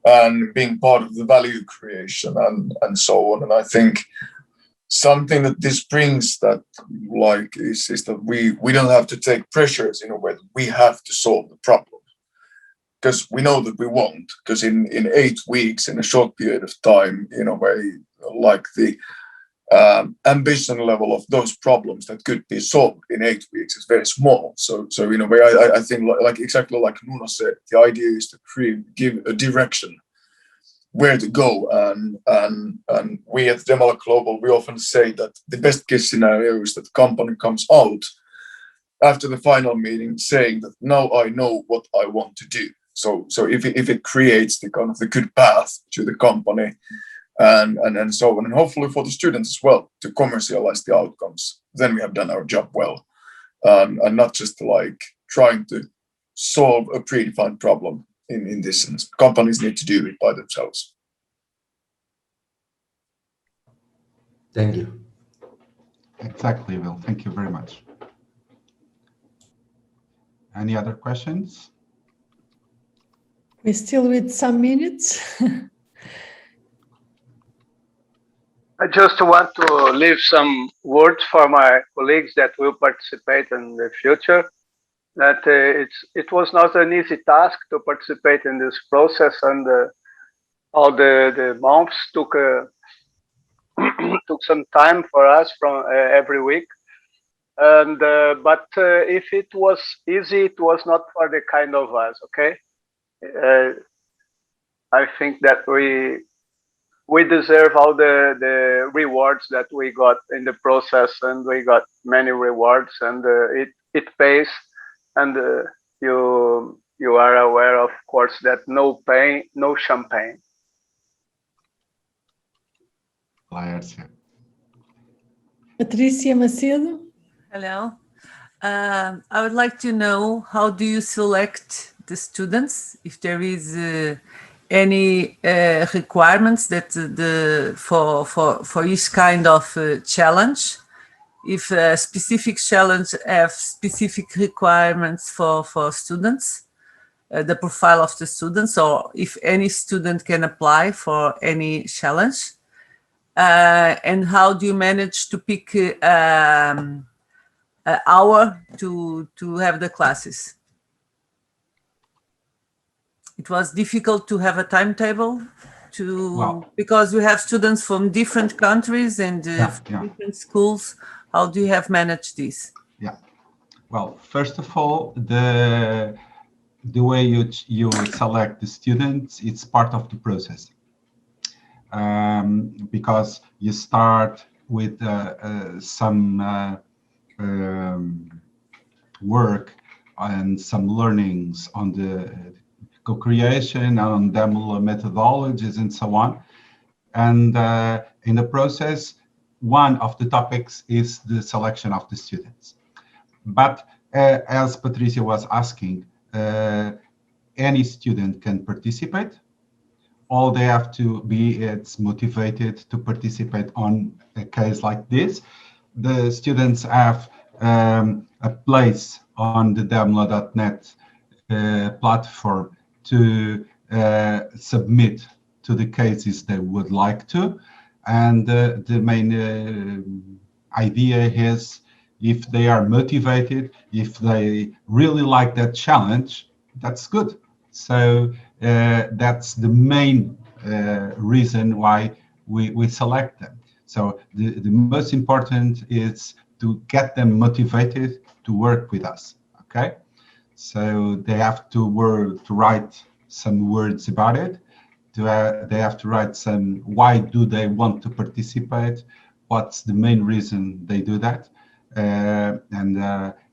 and being part of the value creation and so on. And I think something that this brings that is that we don't have to take pressures in a way that we have to solve the problem, because we know that we won't, because in 8 weeks, in a short period of time, in a way, like the ambition level of those problems that could be solved in 8 weeks is very small. So in a way, I think like exactly like Nuna said, the idea is to give a direction where to go. And we at Demola Global, we often say that the best case scenario is that the company comes out after the final meeting saying that now I know what I want to do. So if it creates the kind of the good path to the company and so on, and hopefully for the students as well to commercialize the outcomes, then we have done our job well, and not just like trying to solve a predefined problem in this sense. Companies need to do it by themselves. Thank you. Exactly, Will. Thank you very much. Any other questions? We're still with some minutes. I just want to leave some words for my colleagues that will participate in the future. That it was not an easy task to participate in this process, and all the months took took some time for us from every week. And but if it was easy, it was not for the kind of us. Okay, I think that we deserve all the rewards that we got in the process, and we got many rewards, and it pays. And you are aware, of course, that no pain, no champagne. Patrícia Macedo. Hello. I would like to know, how do you select the students? If there is any requirements that for each kind of challenge, if a specific challenge have specific requirements for students, the profile of the students, or if any student can apply for any challenge, and how do you manage to pick an hour to have the classes? It was difficult to have a timetable because we have students from different countries and different schools. How do you have managed this? Yeah. Well, first of all, the way you select the students, it's part of the process. Because you start with some work and some learnings on the co-creation, on Demola methodologies, and so on. And in the process, one of the topics is the selection of the students. But as Patricia was asking, any student can participate. All they have to be is motivated to participate on a case like this. The students have a place on the Demola.net platform to submit to the cases they would like to. And the main idea is, if they are motivated, if they really like that challenge, that's good. So that's the main reason why we select them. So the most important is to get them motivated to work with us, okay? So they have to write some words about it. They have to write some, why do they want to participate? What's the main reason they do that? And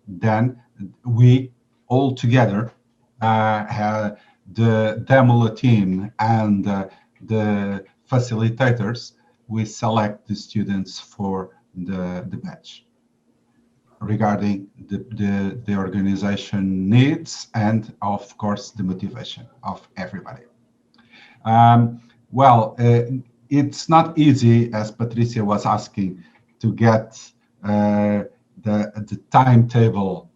then we all together have the Demola team and the facilitators, we select the students for the batch regarding the organization needs and, of course, the motivation of everybody. Well, it's not easy, as Patricia was asking, to get the timetable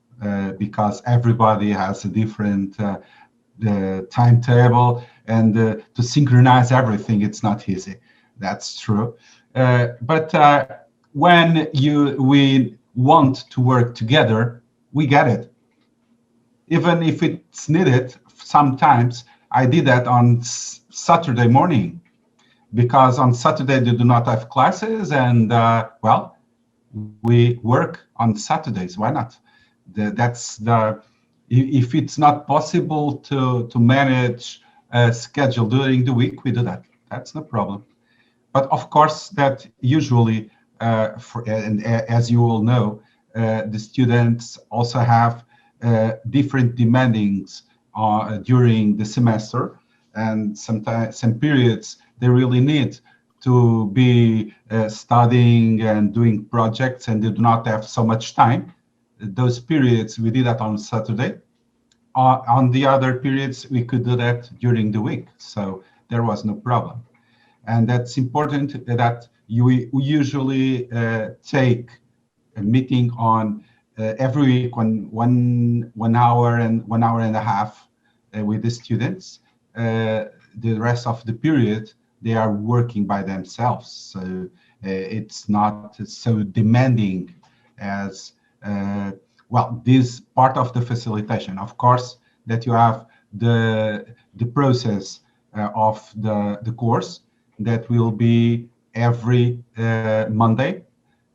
because everybody has a different timetable, and to synchronize everything, it's not easy. That's true. But when we want to work together, we get it. Even if it's needed, sometimes I did that on Saturday morning, because on Saturday they do not have classes, and well, we work on Saturdays. Why not? If it's not possible to manage a schedule during the week, we do that. That's no problem. But of course, that usually, and as you all know, the students also have different demandings during the semester, and sometimes some periods they really need to be studying and doing projects, and they do not have so much time. Those periods we did that on Saturday. On the other periods we could do that during the week, so there was no problem. And that's important that we usually take a meeting on every week, one hour and a half with the students. The rest of the period they are working by themselves. So it's not so demanding as, well, this part of the facilitation. Of course, that you have the process of the course that will be every Monday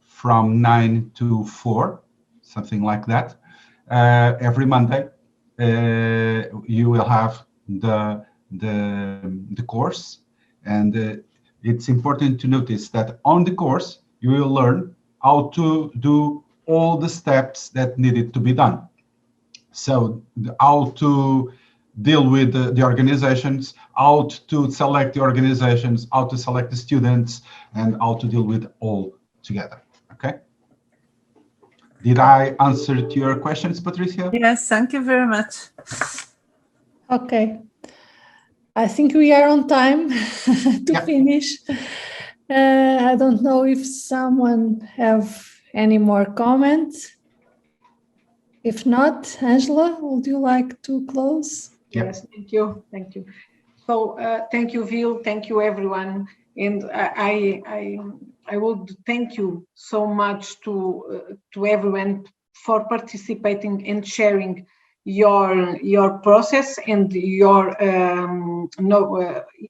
from 9 to 4, something like that. Every Monday, you will have the course, and it's important to notice that on the course you will learn how to do all the steps that needed to be done. So how to deal with the organizations, how to select the organizations, how to select the students, and how to deal with all together. Okay. Did I answer to your questions, Patricia? Yes, thank you very much. Okay. I think we are on time to finish. I don't know if someone have any more comments. If not, Angela, would you like to close? Yes, thank you. Thank you. So thank you, Vil. Thank you, everyone. And I would thank you so much to everyone for participating and sharing your process and your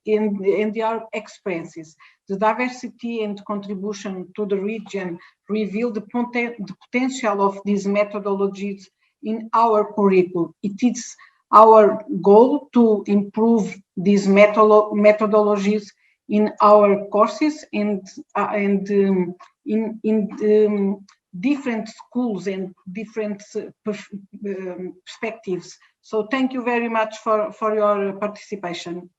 in your experiences. The diversity and contribution to the region reveal the potential of these methodologies in our curriculum. It is our goal to improve these methodologies in our courses and in different schools and different perspectives. So thank you very much for your participation.